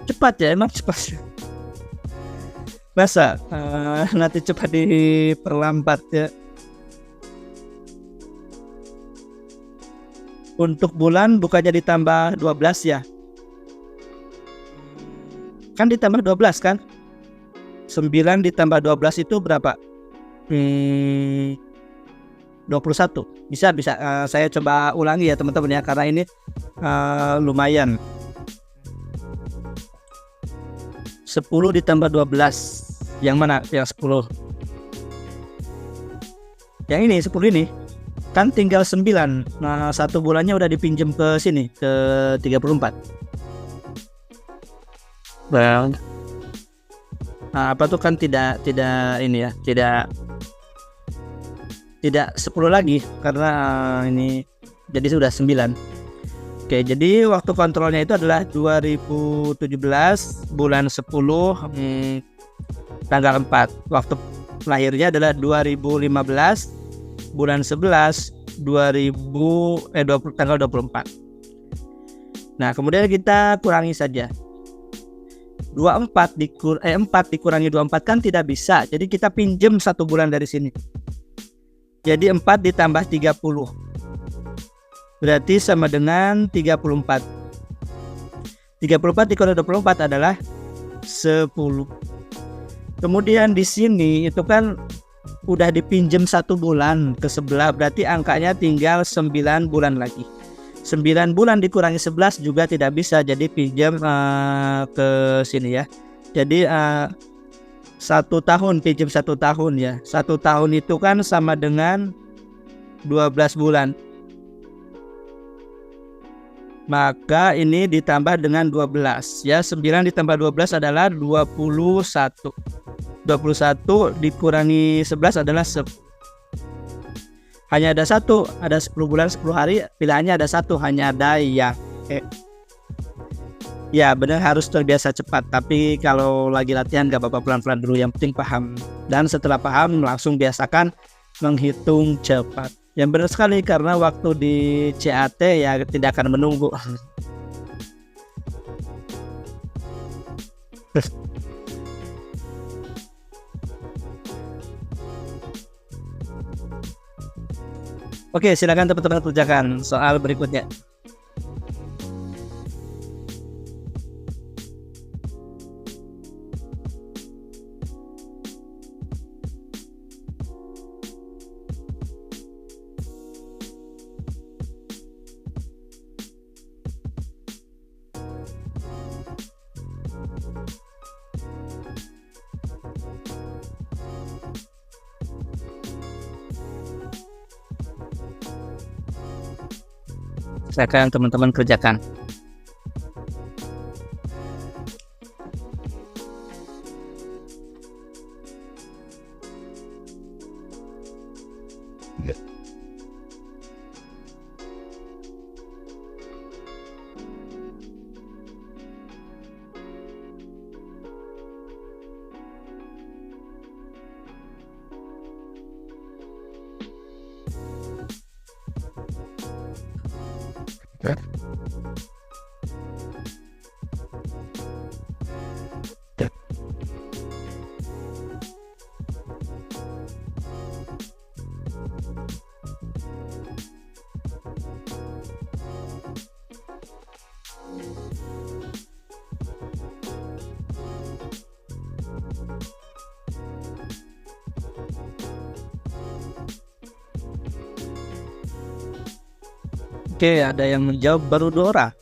S1: Cepat ya, emang cepat. Masa nanti cepat diperlambat ya. Untuk bulan bukannya ditambah 12 ya? Kan ditambah 12 kan? 9 ditambah 12 itu berapa? 21. Bisa saya coba ulangi ya teman-teman ya, karena ini lumayan. 10 ditambah 12. Yang mana? Yang 10. Yang ini 10 ini. Kan tinggal 9. Nah 1 bulannya udah dipinjam ke sini, ke 34. Bang. Nah, apa tuh kan tidak ini ya, tidak 10 lagi karena ini jadi sudah 9. Oke, jadi waktu kontrolnya itu adalah 2017 bulan 10 tanggal 4. Waktu lahirnya adalah 2015 bulan 11 tanggal 24. Nah, kemudian kita kurangi saja. 4 dikurangi 24 kan tidak bisa. Jadi kita pinjam 1 bulan dari sini. Jadi 4 ditambah 30. Berarti sama dengan 34. 34 dikurangi 24 adalah 10. Kemudian di sini itu kan udah dipinjam 1 bulan ke sebelah, berarti angkanya tinggal 9 bulan lagi. 9 bulan dikurangi 11 juga tidak bisa, jadi pinjam ke sini ya. Jadi 1 tahun, pinjam 1 tahun ya. 1 tahun itu kan sama dengan 12 bulan. Maka ini ditambah dengan 12 ya. 9 ditambah 12 adalah 21. 21 dikurangi 11 adalah 10. Hanya ada 1, ada 10 bulan 10 hari, pilihannya ada 1, hanya ada yang ya benar, harus terbiasa cepat. Tapi kalau lagi latihan gak apa-apa, pelan-pelan dulu, yang penting paham. Dan setelah paham langsung biasakan menghitung cepat. Yang benar sekali, karena waktu di CAT ya tidak akan menunggu. Oke, silakan teman-teman kerjakan soal berikutnya. Silakan teman-teman kerjakan. Oke, ada yang menjawab baru Dora.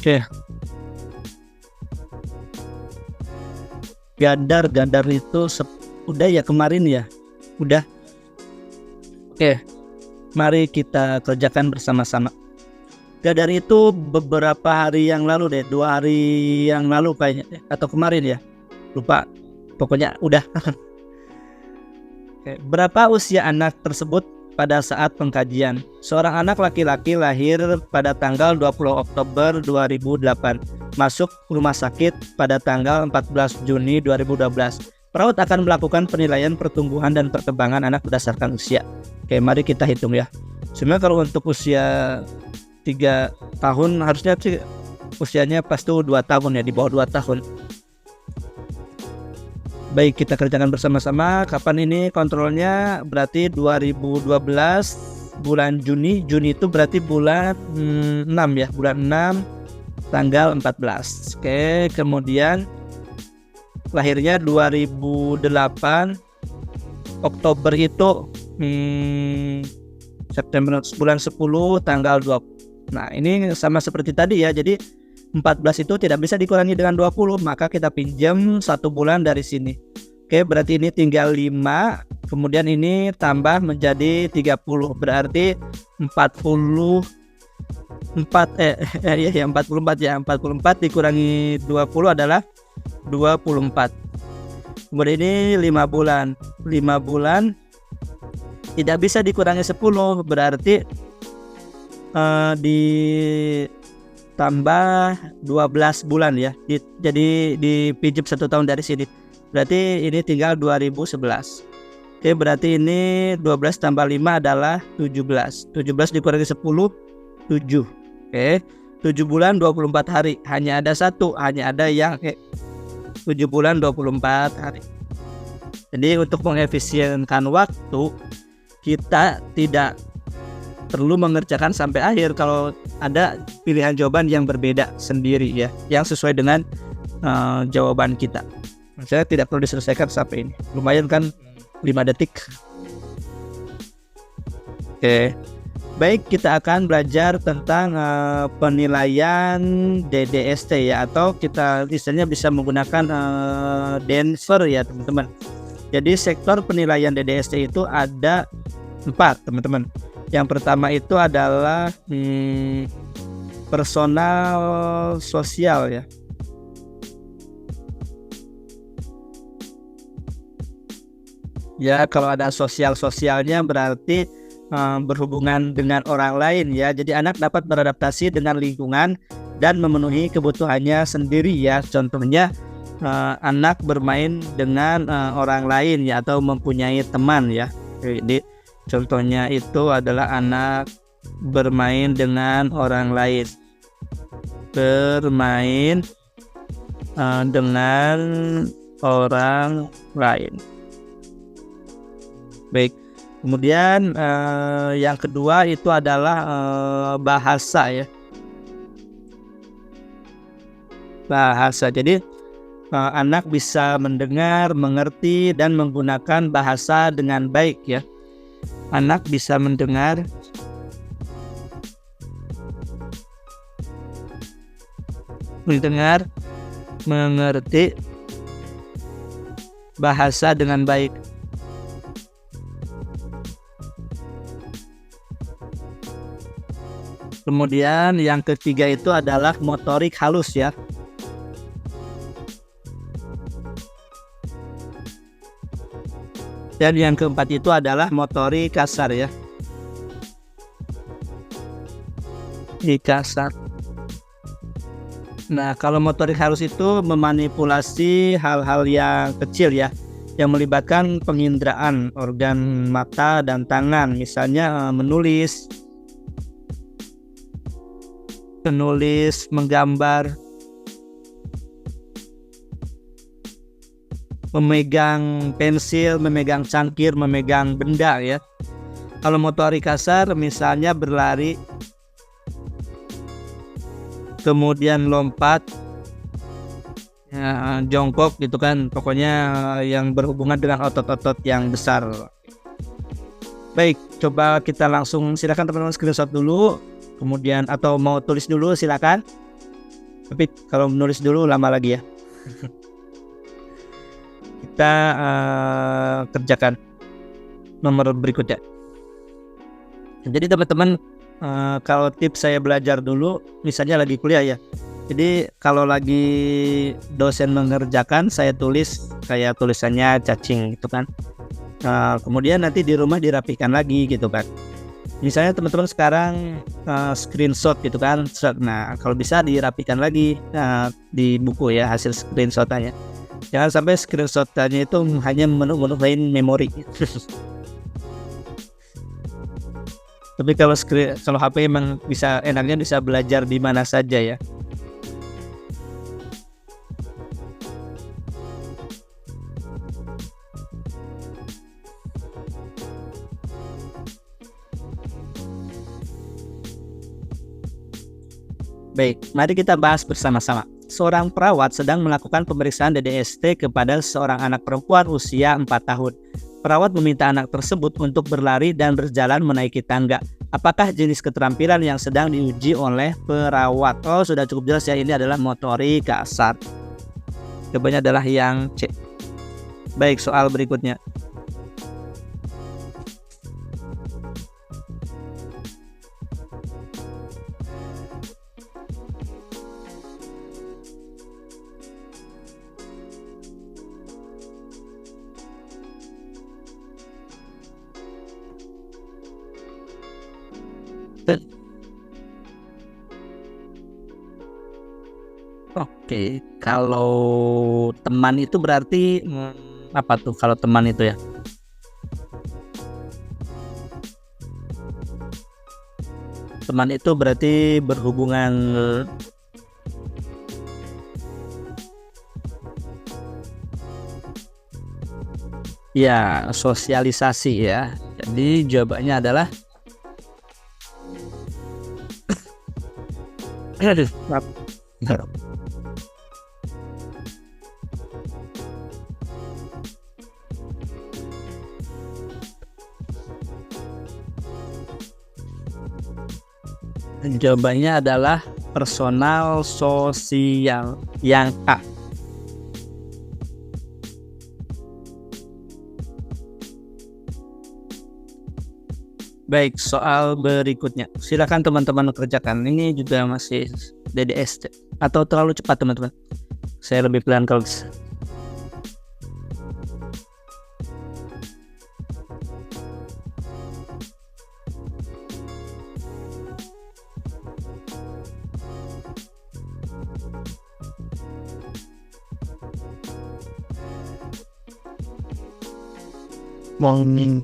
S1: Oke. Gandar itu udah ya kemarin ya. Udah. Oke. Mari kita kerjakan bersama-sama. Gandar itu beberapa hari yang lalu deh, 2 hari yang lalu kayaknya atau kemarin ya. Lupa. Pokoknya udah. Oke. Berapa usia anak tersebut pada saat pengkajian? Seorang anak laki-laki lahir pada tanggal 20 Oktober 2008, masuk rumah sakit pada tanggal 14 Juni 2012. Perawat akan melakukan penilaian pertumbuhan dan perkembangan anak berdasarkan usia. Oke, mari kita hitung ya. Sebenarnya kalau untuk usia 3 tahun harusnya sih usianya pas tuh 2 tahun ya, di bawah 2 tahun. Baik, kita kerjakan bersama-sama. Kapan ini kontrolnya? Berarti 2012 bulan Juni. Juni itu berarti bulan 6 ya, bulan 6 tanggal 14. Oke, kemudian lahirnya 2008 Oktober itu September bulan 10 tanggal 20. Nah, ini sama seperti tadi ya. Jadi 14 itu tidak bisa dikurangi dengan 20, maka kita pinjam 1 bulan dari sini. Oke, berarti ini tinggal 5, kemudian ini tambah menjadi 30, berarti 44 dikurangi 20 adalah 24. Kemudian ini 5 bulan. 5 bulan tidak bisa dikurangi 10, berarti tambah 12 bulan ya. Jadi dipinjam 1 tahun dari sini. Berarti ini tinggal 2011. Oke, berarti ini 12 tambah 5 adalah 17. 17 dikurangi 10, 7. Oke, 7 bulan 24 hari. Hanya ada yang 7 bulan 24 hari. Jadi untuk mengefisienkan waktu, kita tidak perlu mengerjakan sampai akhir kalau ada pilihan jawaban yang berbeda sendiri ya, yang sesuai dengan jawaban kita. Saya tidak perlu diselesaikan sampai ini. Lumayan kan 5 detik. Oke. Baik, kita akan belajar tentang penilaian DDST ya, atau kita istilahnya bisa menggunakan Denver ya teman-teman. Jadi sektor penilaian DDST itu ada 4 teman-teman. Yang pertama itu adalah personal sosial ya. Ya, kalau ada sosialnya berarti berhubungan dengan orang lain ya. Jadi anak dapat beradaptasi dengan lingkungan dan memenuhi kebutuhannya sendiri ya. Contohnya anak bermain dengan orang lain ya, atau mempunyai teman ya. Jadi contohnya itu adalah anak bermain dengan orang lain. Bermain dengan orang lain. Baik. Kemudian yang kedua itu adalah bahasa ya. Bahasa. Jadi anak bisa mendengar, mengerti dan menggunakan bahasa dengan baik ya. Anak bisa mendengar, mengerti bahasa dengan baik. Kemudian yang ketiga itu adalah motorik halus ya. Dan yang keempat itu adalah motorik kasar ya. Kasar. Nah, kalau motorik halus itu memanipulasi hal-hal yang kecil ya, yang melibatkan penginderaan organ mata dan tangan, misalnya menulis, menggambar, memegang pensil, memegang cangkir, memegang benda ya. Kalau motorik kasar misalnya berlari, kemudian lompat, ya, jongkok gitu kan, pokoknya yang berhubungan dengan otot-otot yang besar. Baik, coba kita langsung, silakan teman-teman screenshot dulu, kemudian atau mau tulis dulu silakan. Tapi kalau menulis dulu lama lagi ya. Kita kerjakan nomor berikutnya. Jadi teman-teman, kalau tips saya belajar dulu, misalnya lagi kuliah ya. Jadi kalau lagi dosen mengerjakan, saya tulis kayak tulisannya cacing gitu kan. Kemudian nanti di rumah dirapikan lagi gitu kan. Misalnya teman-teman sekarang screenshot gitu kan. Nah kalau bisa dirapikan lagi di buku ya hasil screenshotannya. Jangan sampai screenshotannya itu hanya menuhin memori. Tapi kalau HP emang bisa, enaknya bisa belajar di mana saja ya. Baik, mari kita bahas bersama-sama. Seorang perawat sedang melakukan pemeriksaan DDST kepada seorang anak perempuan usia 4 tahun. Perawat meminta anak tersebut untuk berlari dan berjalan menaiki tangga. Apakah jenis keterampilan yang sedang diuji oleh perawat? Oh, sudah cukup jelas ya, ini adalah motorik kasar. Jawabannya adalah yang C. Baik, soal berikutnya. Oke, kalau teman itu berarti apa tuh kalau teman itu ya? Teman itu berarti berhubungan ya, sosialisasi ya. Jadi jawabannya adalah aduh, maaf. Jawabannya adalah personal sosial yang A. Baik, soal berikutnya. Silakan teman-teman kerjakan. Ini juga masih DDST atau terlalu cepat teman-teman? Saya lebih pelan kalau bisa. Morning.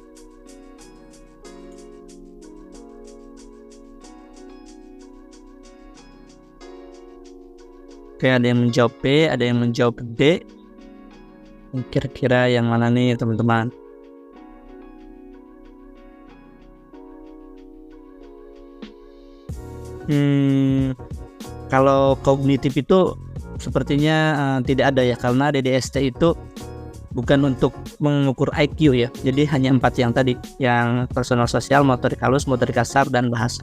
S1: Oke, ada yang menjawab B, ada yang menjawab D. Kira-kira yang mana nih teman-teman? Kalau kognitif itu sepertinya tidak ada ya, karena DDST itu bukan untuk mengukur IQ ya. Jadi hanya 4 yang tadi, yang personal sosial, motorik halus, motorik kasar, dan bahasa.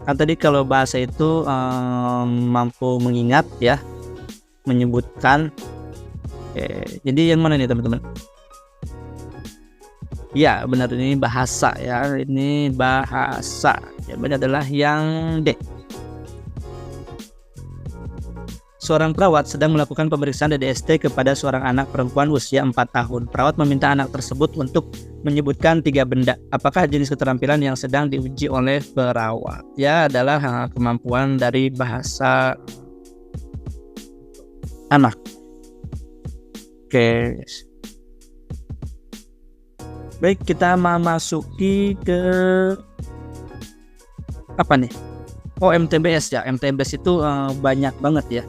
S1: Kan tadi kalau bahasa itu mampu mengingat ya, menyebutkan. Jadi yang mana nih teman-teman? Ya benar, ini bahasa ya, ini bahasa. Jawabannya adalah yang D. Seorang perawat sedang melakukan pemeriksaan DDST kepada seorang anak perempuan usia 4 tahun. Perawat meminta anak tersebut untuk menyebutkan 3 benda. Apakah jenis keterampilan yang sedang diuji oleh perawat? Ya adalah kemampuan dari bahasa anak. Oke. Baik, kita memasuki ke apa nih? Oh, MTBS ya. MTBS itu banyak banget ya.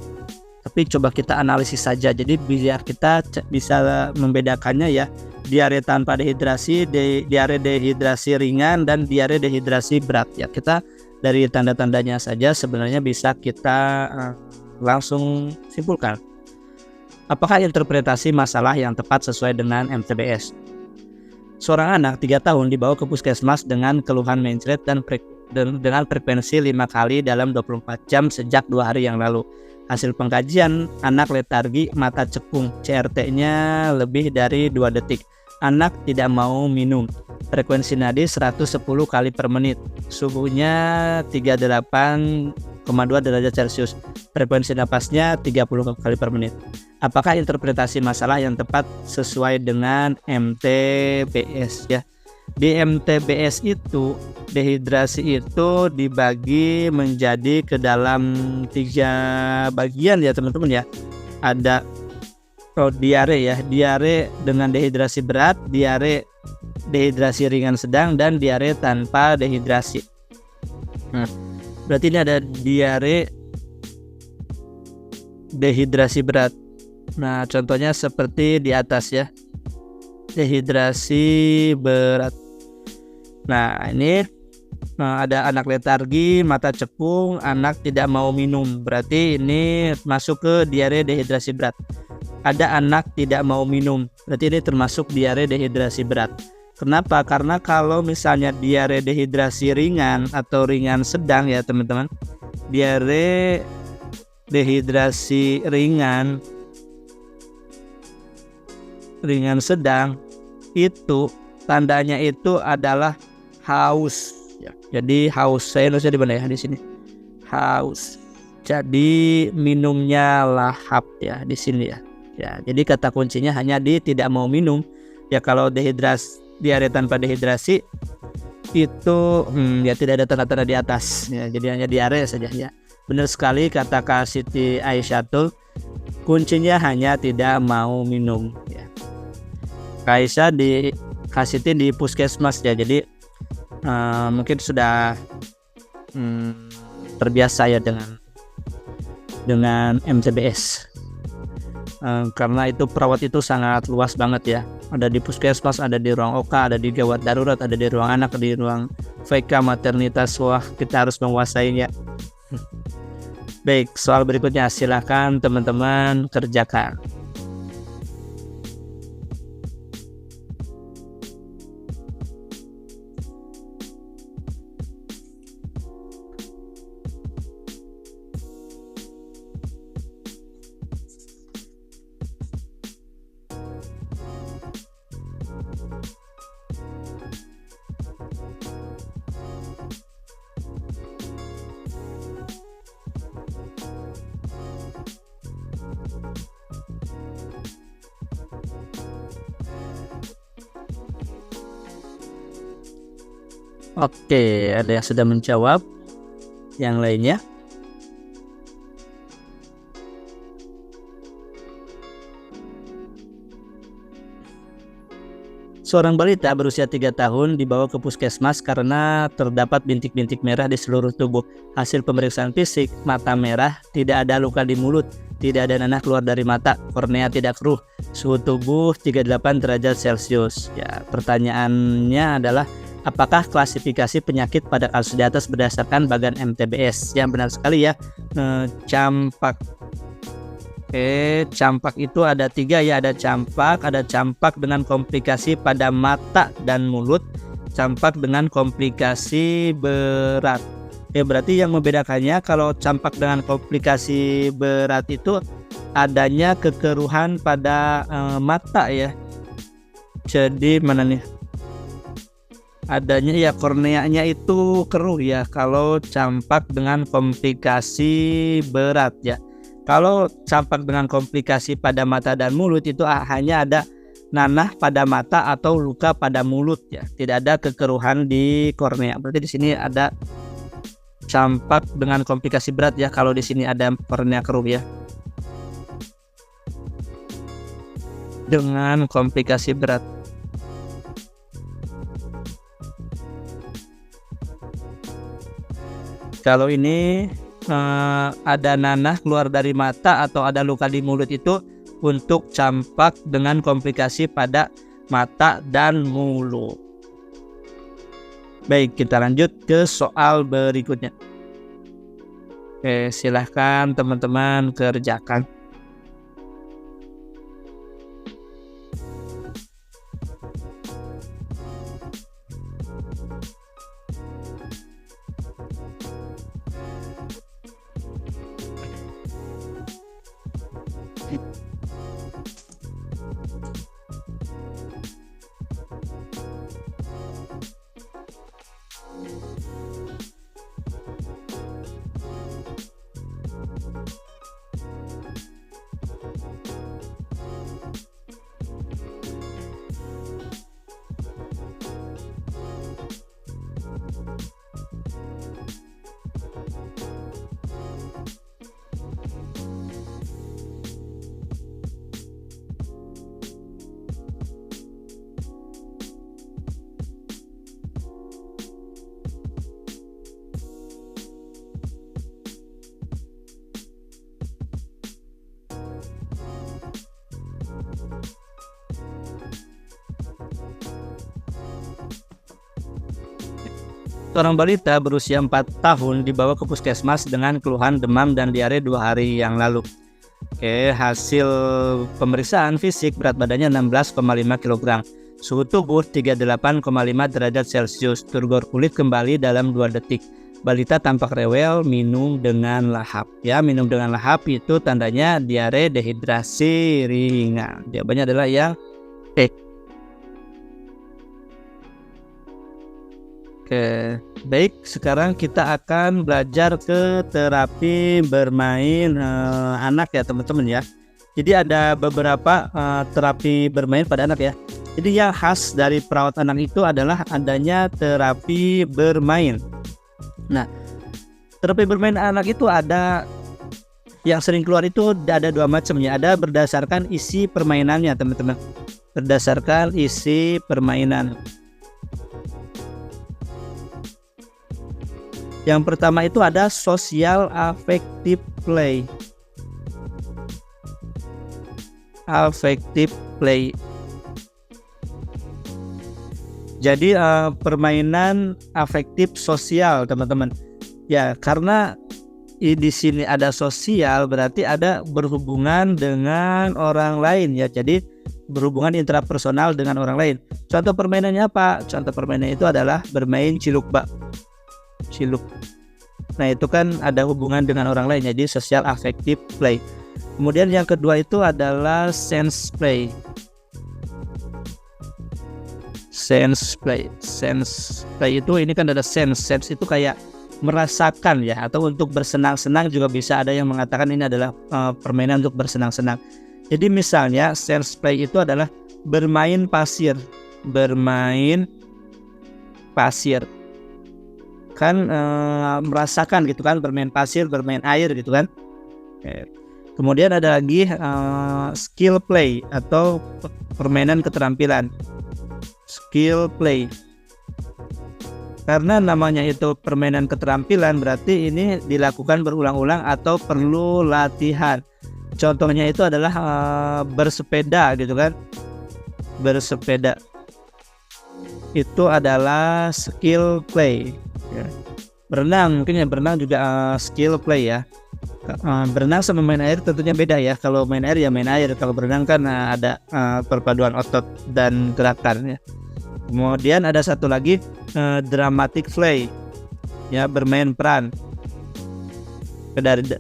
S1: Tapi coba kita analisis saja. Jadi biar kita bisa membedakannya ya. Diare tanpa dehidrasi, diare dehidrasi ringan, dan diare dehidrasi berat ya. Kita dari tanda-tandanya saja sebenarnya bisa kita langsung simpulkan. Apakah interpretasi masalah yang tepat sesuai dengan MTBS? Seorang anak 3 tahun dibawa ke puskesmas dengan keluhan mencret dan dengan frekuensi 5 kali dalam 24 jam sejak 2 hari yang lalu. Hasil pengkajian, anak letargi, mata cekung, CRT-nya lebih dari 2 detik. Anak tidak mau minum. Frekuensi nadi 110 kali per menit. Suhunya 38,2 derajat Celcius. Frekuensi napasnya 30 kali per menit. Apakah interpretasi masalah yang tepat sesuai dengan MTBS ya? Di MTBS itu dehidrasi itu dibagi menjadi ke dalam 3 bagian ya teman-teman ya. Ada diare ya, diare dengan dehidrasi berat, diare dehidrasi ringan sedang, dan diare tanpa dehidrasi. Berarti ini ada diare dehidrasi berat. Nah, contohnya seperti di atas ya. Dehidrasi berat. Nah, ini ada anak letargi, mata cekung, anak tidak mau minum. Berarti ini masuk ke diare dehidrasi berat. Ada anak tidak mau minum. Berarti ini termasuk diare dehidrasi berat. Kenapa? Karena kalau misalnya diare dehidrasi ringan atau ringan sedang ya teman-teman. Diare dehidrasi ringan sedang itu tandanya itu adalah haus ya. Jadi haus, saya nulisnya di mana ya, di sini haus. Jadi minumnya lahap ya di sini ya. Ya, jadi kata kuncinya hanya di tidak mau minum ya. Kalau diare tanpa dehidrasi itu ya tidak ada tanda-tanda di atas ya, jadi hanya diare saja ya. Benar sekali kata Kak Siti Aisyah, kuncinya hanya tidak mau minum ya. Kak Siti di puskesmas ya, jadi mungkin sudah terbiasa ya dengan MTBS. Karena itu perawat itu sangat luas banget ya. Ada di puskesmas, ada di ruang OK, ada di gawat darurat, ada di ruang anak, di ruang VK maternitas. Wah, kita harus menguasainya. Baik, soal berikutnya silakan teman-teman kerjakan. Oke, ada yang sudah menjawab? Yang lainnya? Seorang balita berusia 3 tahun dibawa ke puskesmas karena terdapat bintik-bintik merah di seluruh tubuh. Hasil pemeriksaan fisik, mata merah, tidak ada luka di mulut, tidak ada nanah keluar dari mata, kornea tidak keruh, suhu tubuh 38 derajat Celcius. Ya, pertanyaannya adalah Apakah klasifikasi penyakit pada kasus di atas berdasarkan bagan MTBS? Yang benar sekali ya. Campak. Campak itu ada 3 ya. Ada campak dengan komplikasi pada mata dan mulut, campak dengan komplikasi berat. Berarti yang membedakannya, kalau campak dengan komplikasi berat itu adanya kekeruhan pada mata ya. Jadi mana nih? Adanya ya korneanya itu keruh ya kalau campak dengan komplikasi berat ya. Kalau campak dengan komplikasi pada mata dan mulut itu hanya ada nanah pada mata atau luka pada mulut ya. Tidak ada kekeruhan di kornea. Berarti di sini ada campak dengan komplikasi berat ya, kalau di sini ada kornea keruh ya. Dengan komplikasi berat. Kalau ini ada nanah keluar dari mata atau ada luka di mulut itu untuk campak dengan komplikasi pada mata dan mulut. Baik, kita lanjut ke soal berikutnya. Silahkan teman-teman kerjakan. Seorang balita berusia 4 tahun dibawa ke puskesmas dengan keluhan demam dan diare 2 hari yang lalu. Hasil pemeriksaan fisik, berat badannya 16,5 kg, suhu tubuh 38,5 derajat Celcius, turgor kulit kembali dalam 2 detik. Balita tampak rewel, minum dengan lahap. Ya, minum dengan lahap itu tandanya diare dehidrasi ringan. Jawabannya adalah yang E. Baik, sekarang kita akan belajar ke terapi bermain anak ya teman-teman ya. Jadi ada beberapa terapi bermain pada anak ya. Jadi yang khas dari perawat anak itu adalah adanya terapi bermain. Nah, terapi bermain anak itu ada yang sering keluar itu ada 2 macam ya. Ada berdasarkan isi permainannya teman-teman. Berdasarkan isi permainan. Yang pertama itu ada social affective play. Affective play. Jadi permainan afektif sosial teman-teman. Ya, karena di sini ada sosial berarti ada berhubungan dengan orang lain ya. Jadi berhubungan intrapersonal dengan orang lain. Contoh permainannya apa? Contoh permainan itu adalah bermain ciluk bak. Ciluk. Nah, itu kan ada hubungan dengan orang lain, jadi social affective play. Kemudian yang kedua itu adalah sense play. Sense play. Sense play itu ini kan ada sense. Sense itu kayak merasakan ya, atau untuk bersenang-senang juga bisa ada yang mengatakan ini adalah permainan untuk bersenang-senang. Jadi misalnya sense play itu adalah bermain pasir. Bermain pasir. Kan merasakan gitu kan, bermain pasir, bermain air gitu kan. Kemudian ada lagi skill play atau permainan keterampilan. Skill play. Karena namanya itu permainan keterampilan berarti ini dilakukan berulang-ulang atau perlu latihan. Contohnya itu adalah bersepeda gitu kan. Bersepeda. itu adalah skill play ya. Berenang mungkin ya, berenang juga skill play ya. Berenang sama main air tentunya beda ya. Kalau main air ya main air, kalau berenang kan ada perpaduan otot dan gerakan ya. Kemudian ada satu lagi dramatic play ya, bermain peran.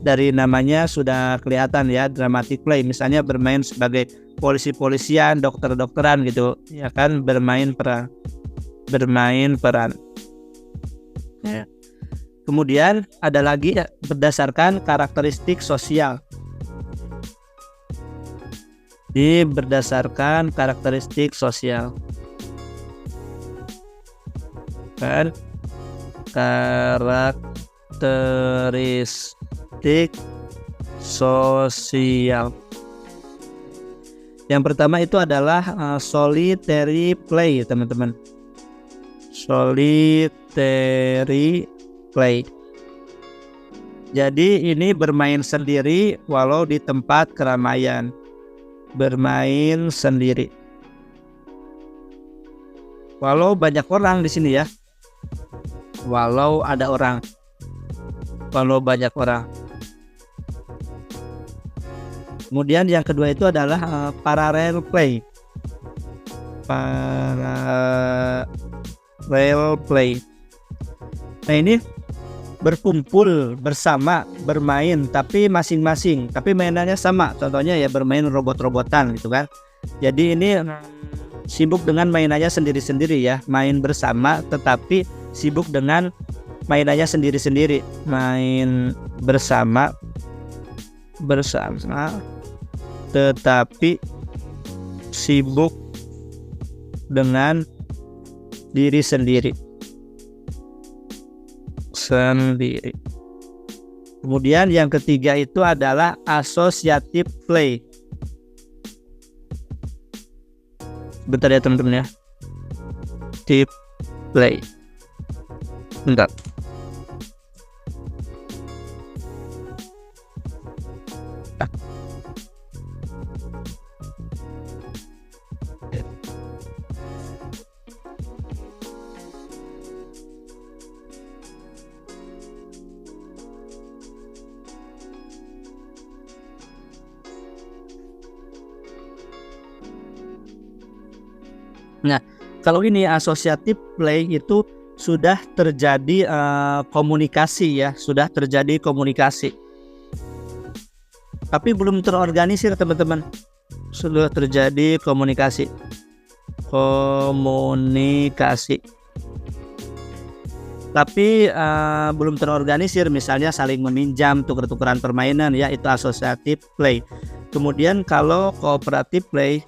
S1: Dari namanya sudah kelihatan ya, dramatic play. Misalnya bermain sebagai polisi-polisian, dokter-dokteran gitu ya kan, bermain peran ya. Kemudian ada lagi ya, berdasarkan karakteristik sosial. Berdasarkan karakteristik sosial. Kan? Karakteristik sosial. Yang pertama itu adalah solitary play, teman-teman. Solitary play. Jadi ini bermain sendiri walau di tempat keramaian. Bermain sendiri walau banyak orang di sini ya. Walau ada orang. Walau banyak orang. Kemudian yang kedua itu adalah parallel play. Parallel play. Nah ini berkumpul bersama bermain tapi masing-masing, tapi mainannya sama. Contohnya ya bermain robot-robotan gitu kan. Jadi ini sibuk dengan mainannya sendiri-sendiri ya, main bersama tetapi sibuk dengan mainannya sendiri-sendiri. Main bersama tetapi sibuk dengan diri sendiri. Kemudian yang ketiga itu adalah associative play. Bentar ya teman-teman ya. Tip play. Bentar. Nah, kalau ini associative play itu sudah terjadi komunikasi ya, sudah terjadi komunikasi. Tapi belum terorganisir teman-teman. Sudah terjadi komunikasi. Tapi belum terorganisir, misalnya saling meminjam, tuker-tukeran permainan ya, itu associative play. Kemudian kalau cooperative play.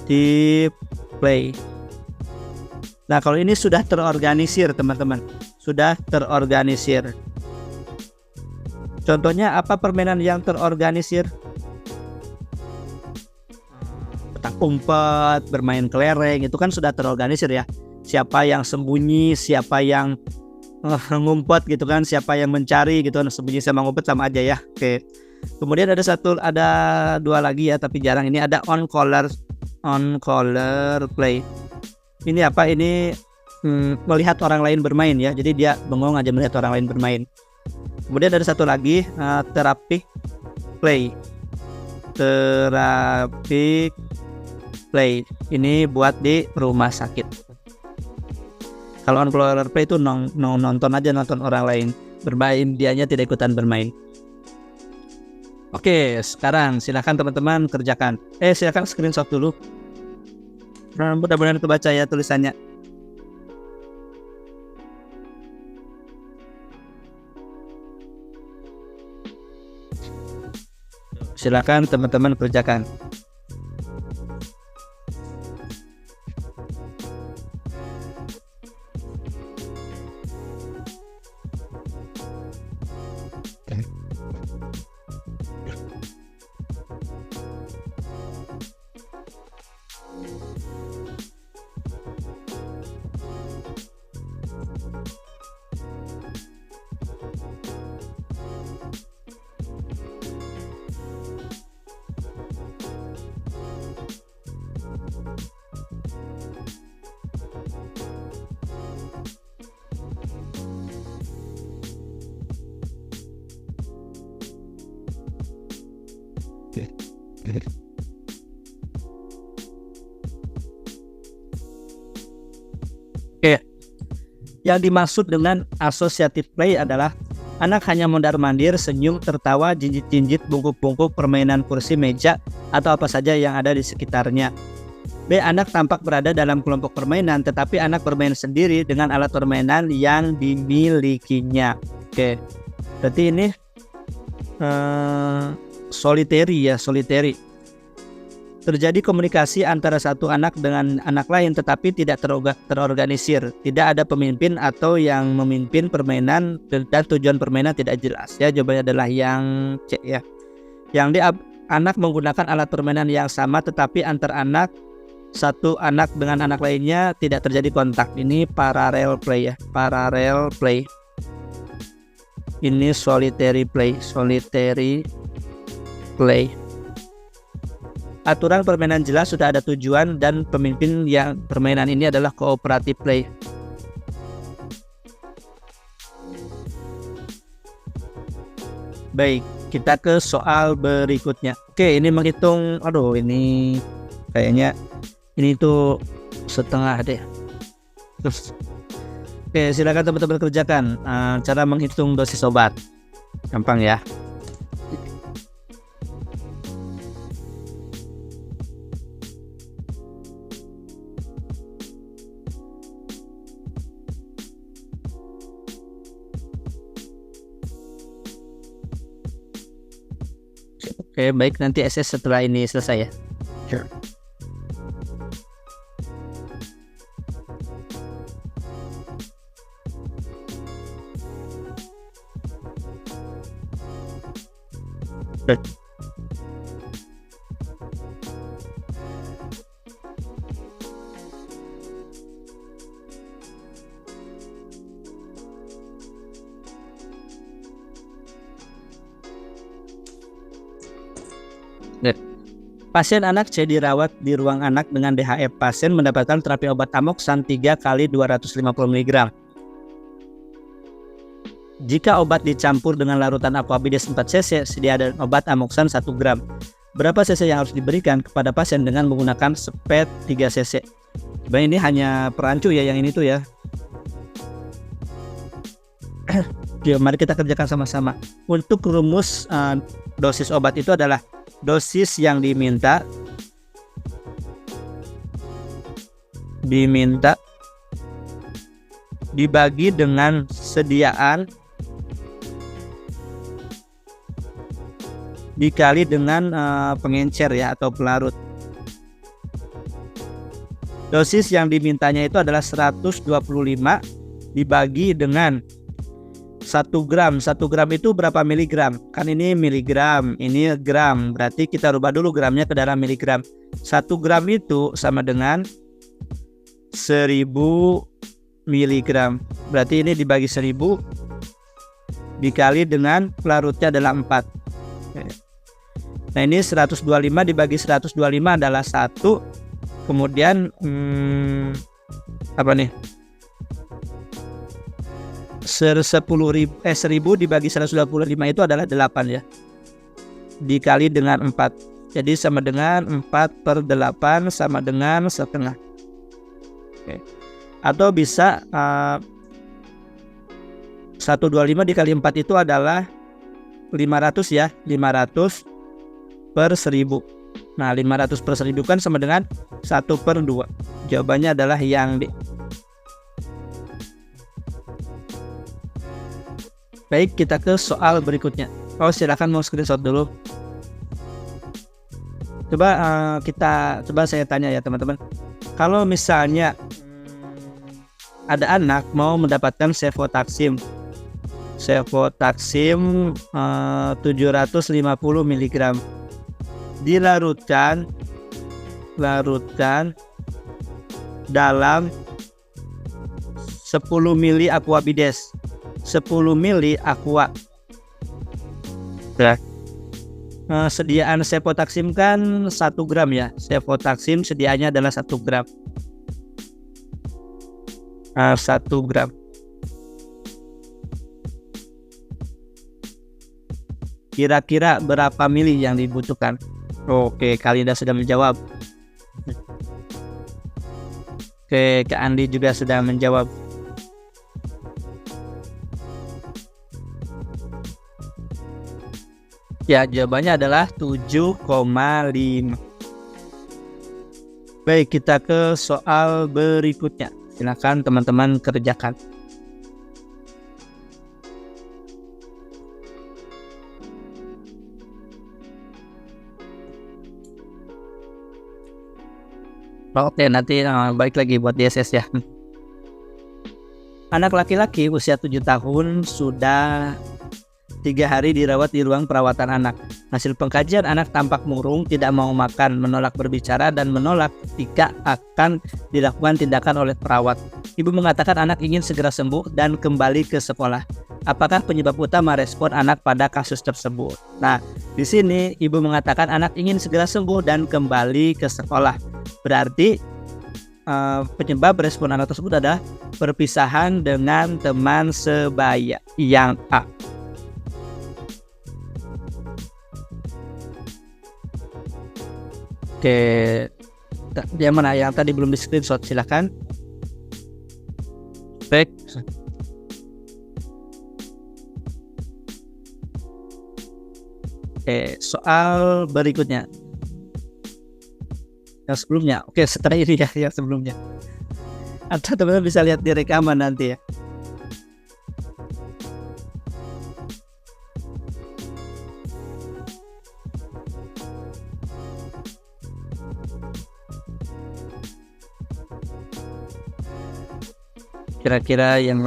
S1: Tip play. Nah, kalau ini sudah terorganisir teman-teman, sudah terorganisir. Contohnya apa permainan yang terorganisir? Petak umpet, bermain kelereng, itu kan sudah terorganisir ya. Siapa yang sembunyi, siapa yang ngumpet gitu kan, siapa yang mencari gitu kan, sembunyi sama ngumpet sama aja ya. Oke. Kemudian ada dua lagi ya, tapi jarang. Ini ada on color play. Ini apa? Ini melihat orang lain bermain ya. Jadi dia bengong aja melihat orang lain bermain. Kemudian ada satu lagi therapeutic play. Therapeutic play. Ini buat di rumah sakit. Kalau on color play itu nonton aja, nonton orang lain bermain, dianya tidak ikutan bermain. Oke, sekarang silakan teman-teman kerjakan. Silakan screenshot dulu. Mudah-mudahan kebaca ya tulisannya. Silakan teman-teman kerjakan. Oke, yang dimaksud dengan associative play adalah anak hanya mondar-mandir, senyum, tertawa, jinjit-jinjit, bungkuk-bungkuk, permainan kursi, meja, atau apa saja yang ada di sekitarnya. B. Anak tampak berada dalam kelompok permainan, tetapi anak bermain sendiri dengan alat permainan yang dimilikinya. Oke, berarti ini solitary ya, solitary. Terjadi komunikasi antara satu anak dengan anak lain, tetapi tidak terorganisir. Tidak ada pemimpin atau yang memimpin permainan, dan tujuan permainan tidak jelas. Ya, jawabannya adalah yang C ya. Yang D. Anak menggunakan alat permainan yang sama, tetapi antar anak, satu anak dengan anak lainnya tidak terjadi kontak. Ini parallel play ya, parallel play. Ini solitary play, solitary play. Aturan permainan jelas, sudah ada tujuan, dan pemimpin yang permainan ini adalah cooperative play. Baik, kita ke soal berikutnya. Oke, ini menghitung, aduh ini kayaknya ini tuh setengah deh. Oke, silakan teman-teman kerjakan cara menghitung dosis obat. Gampang ya. Oke, baik, nanti SS setelah ini selesai ya. Sure. Pasien anak C dirawat di ruang anak dengan DHF. Pasien mendapatkan terapi obat Amoxan 3 kali 250 mg. Jika obat dicampur dengan larutan Aquabides 4 cc, sediaan obat Amoxan 1 gram. Berapa cc yang harus diberikan kepada pasien dengan menggunakan spet 3 cc? Baik, ini hanya perancu ya yang ini tuh ya. Yuk, mari kita kerjakan sama-sama. Untuk rumus dosis obat itu adalah dosis yang diminta dibagi dengan sediaan dikali dengan pengencer ya, atau pelarut. Dosis yang dimintanya itu adalah 125 dibagi dengan 1 gram. 1 gram itu berapa miligram? Kan ini miligram, ini gram. Berarti kita rubah dulu gramnya ke dalam miligram. 1 gram itu sama dengan 1000 miligram. Berarti ini dibagi 1000 dikali dengan pelarutnya adalah 4. Nah, ini 125 dibagi 125 adalah 1. Kemudian apa nih? 1000 dibagi 125 itu adalah 8 ya, dikali dengan 4, jadi sama dengan 4/8 sama dengan setengah. Oke. Atau bisa 125 dikali 4 itu adalah 500 ya, 500/1000. Nah, 500/1000 kan sama dengan 1/2. Jawabannya adalah yang D. Baik, kita ke soal berikutnya. Silakan mau screenshot dulu. Coba saya tanya ya teman-teman. Kalau misalnya ada anak mau mendapatkan cefotaxime 750 mg dilarutkan dalam 10 mili Aquabides. 10 mili aqua. Sediaan cefotaxime kan 1 gram ya. Cefotaxime sediaannya adalah 1 gram. 1 gram. Kira-kira berapa mili yang dibutuhkan? Oke, Kak Linda sudah menjawab. Oke, Kak Andi juga sudah menjawab. Ya, jawabannya adalah 7,5. Baik, kita ke soal berikutnya. Silakan teman-teman kerjakan. Oke, nanti balik lagi buat DSS ya. Anak laki-laki usia 7 tahun sudah 3 hari dirawat di ruang perawatan anak. Hasil pengkajian, anak tampak murung, tidak mau makan, menolak berbicara, dan menolak ketika akan dilakukan tindakan oleh perawat. Ibu mengatakan anak ingin segera sembuh dan kembali ke sekolah. Apakah penyebab utama respon anak pada kasus tersebut? Nah, di sini ibu mengatakan anak ingin segera sembuh dan kembali ke sekolah. Berarti penyebab respon anak tersebut adalah perpisahan dengan teman sebaya yang A. Oke, yang mana yang tadi belum di screenshot, silahkan. Baik. Oke, soal berikutnya. Yang sebelumnya, oke, setelah ini ya, yang sebelumnya. Atau teman-teman bisa lihat di rekaman nanti ya. Kira-kira yang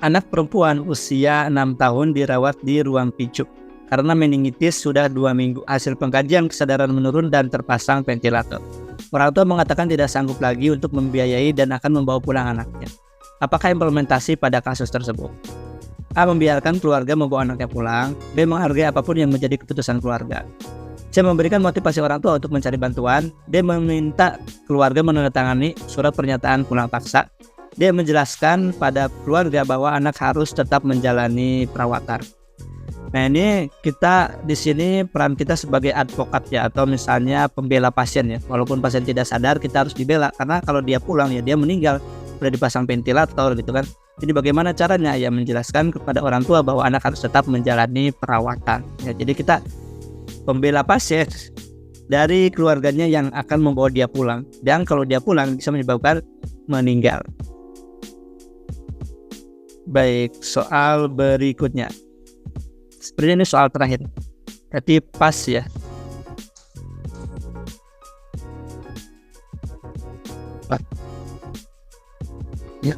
S1: anak perempuan usia 6 tahun dirawat di ruang picu karena meningitis sudah 2 minggu. Hasil pengkajian, kesadaran menurun dan terpasang ventilator. Orang tua mengatakan tidak sanggup lagi untuk membiayai dan akan membawa pulang anaknya. Apakah implementasi pada kasus tersebut? A. Membiarkan keluarga membawa anaknya pulang. B. Menghargai apapun yang menjadi keputusan keluarga. C. Memberikan motivasi orang tua untuk mencari bantuan. D. Meminta keluarga menandatangani surat pernyataan pulang paksa. Dia menjelaskan pada keluarga bahwa anak harus tetap menjalani perawatan. Nah, ini kita di sini peran kita sebagai advokat ya, atau misalnya pembela pasien ya. Walaupun pasien tidak sadar, kita harus dibela karena kalau dia pulang ya dia meninggal, sudah dipasang ventilator gitu kan. Jadi bagaimana caranya ya, menjelaskan kepada orang tua bahwa anak harus tetap menjalani perawatan. Ya, jadi kita pembela pasien dari keluarganya yang akan membawa dia pulang, dan kalau dia pulang bisa menyebabkan meninggal. Baik, soal berikutnya. Sebenarnya ini soal terakhir, tapi pas ya. Ya.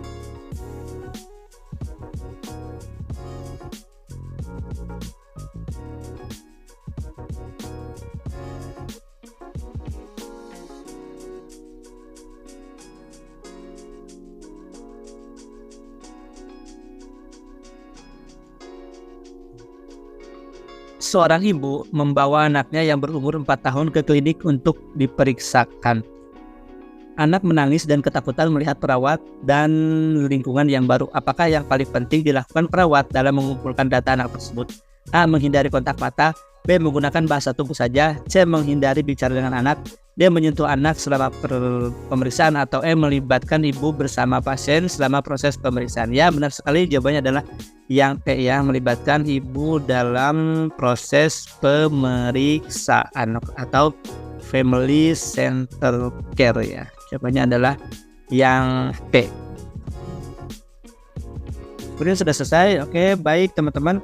S1: Seorang ibu membawa anaknya yang berumur 4 tahun ke klinik untuk diperiksakan. Anak menangis dan ketakutan melihat perawat dan lingkungan yang baru. Apakah yang paling penting dilakukan perawat dalam mengumpulkan data anak tersebut? A. Menghindari kontak mata. B. Menggunakan bahasa tubuh saja. C. Menghindari bicara dengan anak. D. Menyentuh anak selama pemeriksaan. Atau E. Melibatkan ibu bersama pasien selama proses pemeriksaan. Ya, benar sekali, jawabannya adalah yang E, yang melibatkan ibu dalam proses pemeriksaan atau family center care ya. Jawabannya adalah yang P. Kemudian sudah selesai. Oke, baik teman-teman.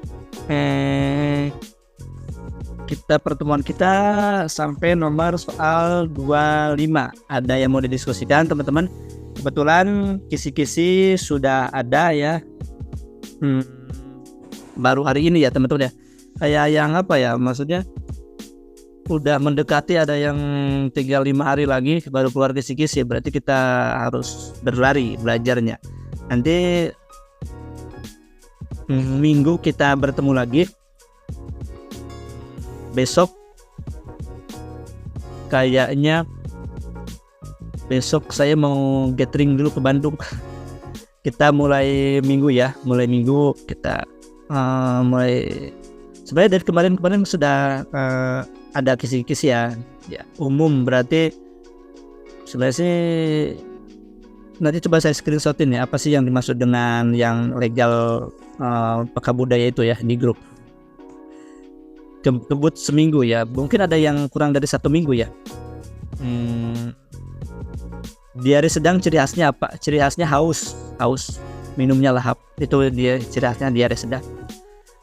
S1: Pertemuan kita sampai nomor soal 25. Ada yang mau didiskusikan teman-teman? Kebetulan kisi-kisi sudah ada ya. Baru hari ini ya teman-teman ya. Kayak yang apa ya, maksudnya udah mendekati, ada yang tinggal 5 hari lagi baru keluar kisi-kisi. Berarti kita harus berlari belajarnya. Nanti minggu kita bertemu lagi. Besok kayaknya besok saya mau gathering dulu ke Bandung. Kita mulai minggu kita mulai. Sebenarnya dari kemarin sudah ada kisi-kisi ya umum, berarti sebenarnya sih nanti coba saya screenshotin ya apa sih yang dimaksud dengan yang legal pekan budaya itu ya di grup. Kebut seminggu ya, mungkin ada yang kurang dari 1 minggu ya. Di hari sedang ciri khasnya apa? Ciri khasnya haus, minumnya lahap, itu dia ciri khasnya di hari sedang.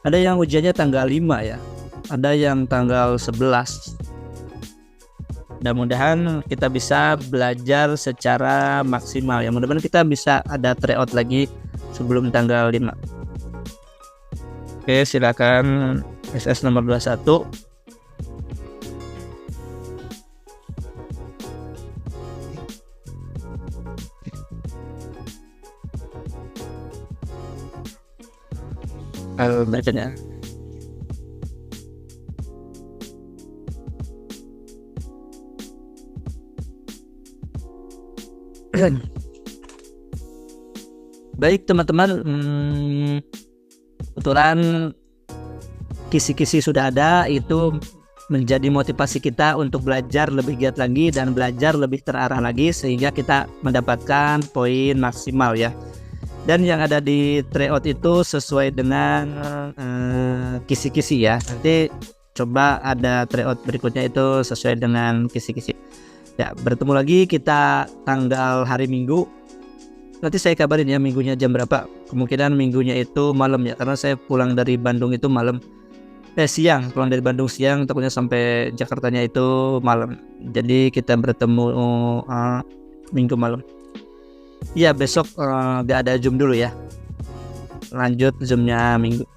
S1: Ada yang ujiannya tanggal 5 ya, ada yang tanggal 11. Mudah-mudahan kita bisa belajar secara maksimal ya, mudah-mudahan kita bisa ada tryout lagi sebelum tanggal 5. Oke, silakan SS nomor 21. Bacanya. Baik teman-teman, kebetulan kisi-kisi sudah ada, itu menjadi motivasi kita untuk belajar lebih giat lagi dan belajar lebih terarah lagi sehingga kita mendapatkan poin maksimal ya. Dan yang ada di tryout itu sesuai dengan kisi-kisi ya. Nanti coba ada tryout berikutnya itu sesuai dengan kisi-kisi. Ya, bertemu lagi kita tanggal hari Minggu. Nanti saya kabarin ya minggunya jam berapa. Kemungkinan minggunya itu malam ya, karena saya pulang dari Bandung itu malam. Siang, pulang dari Bandung siang, takutnya sampai Jakartanya itu malam. Jadi kita bertemu Minggu malam. Iya, besok gak ada Zoom dulu ya. Lanjut Zoomnya Minggu.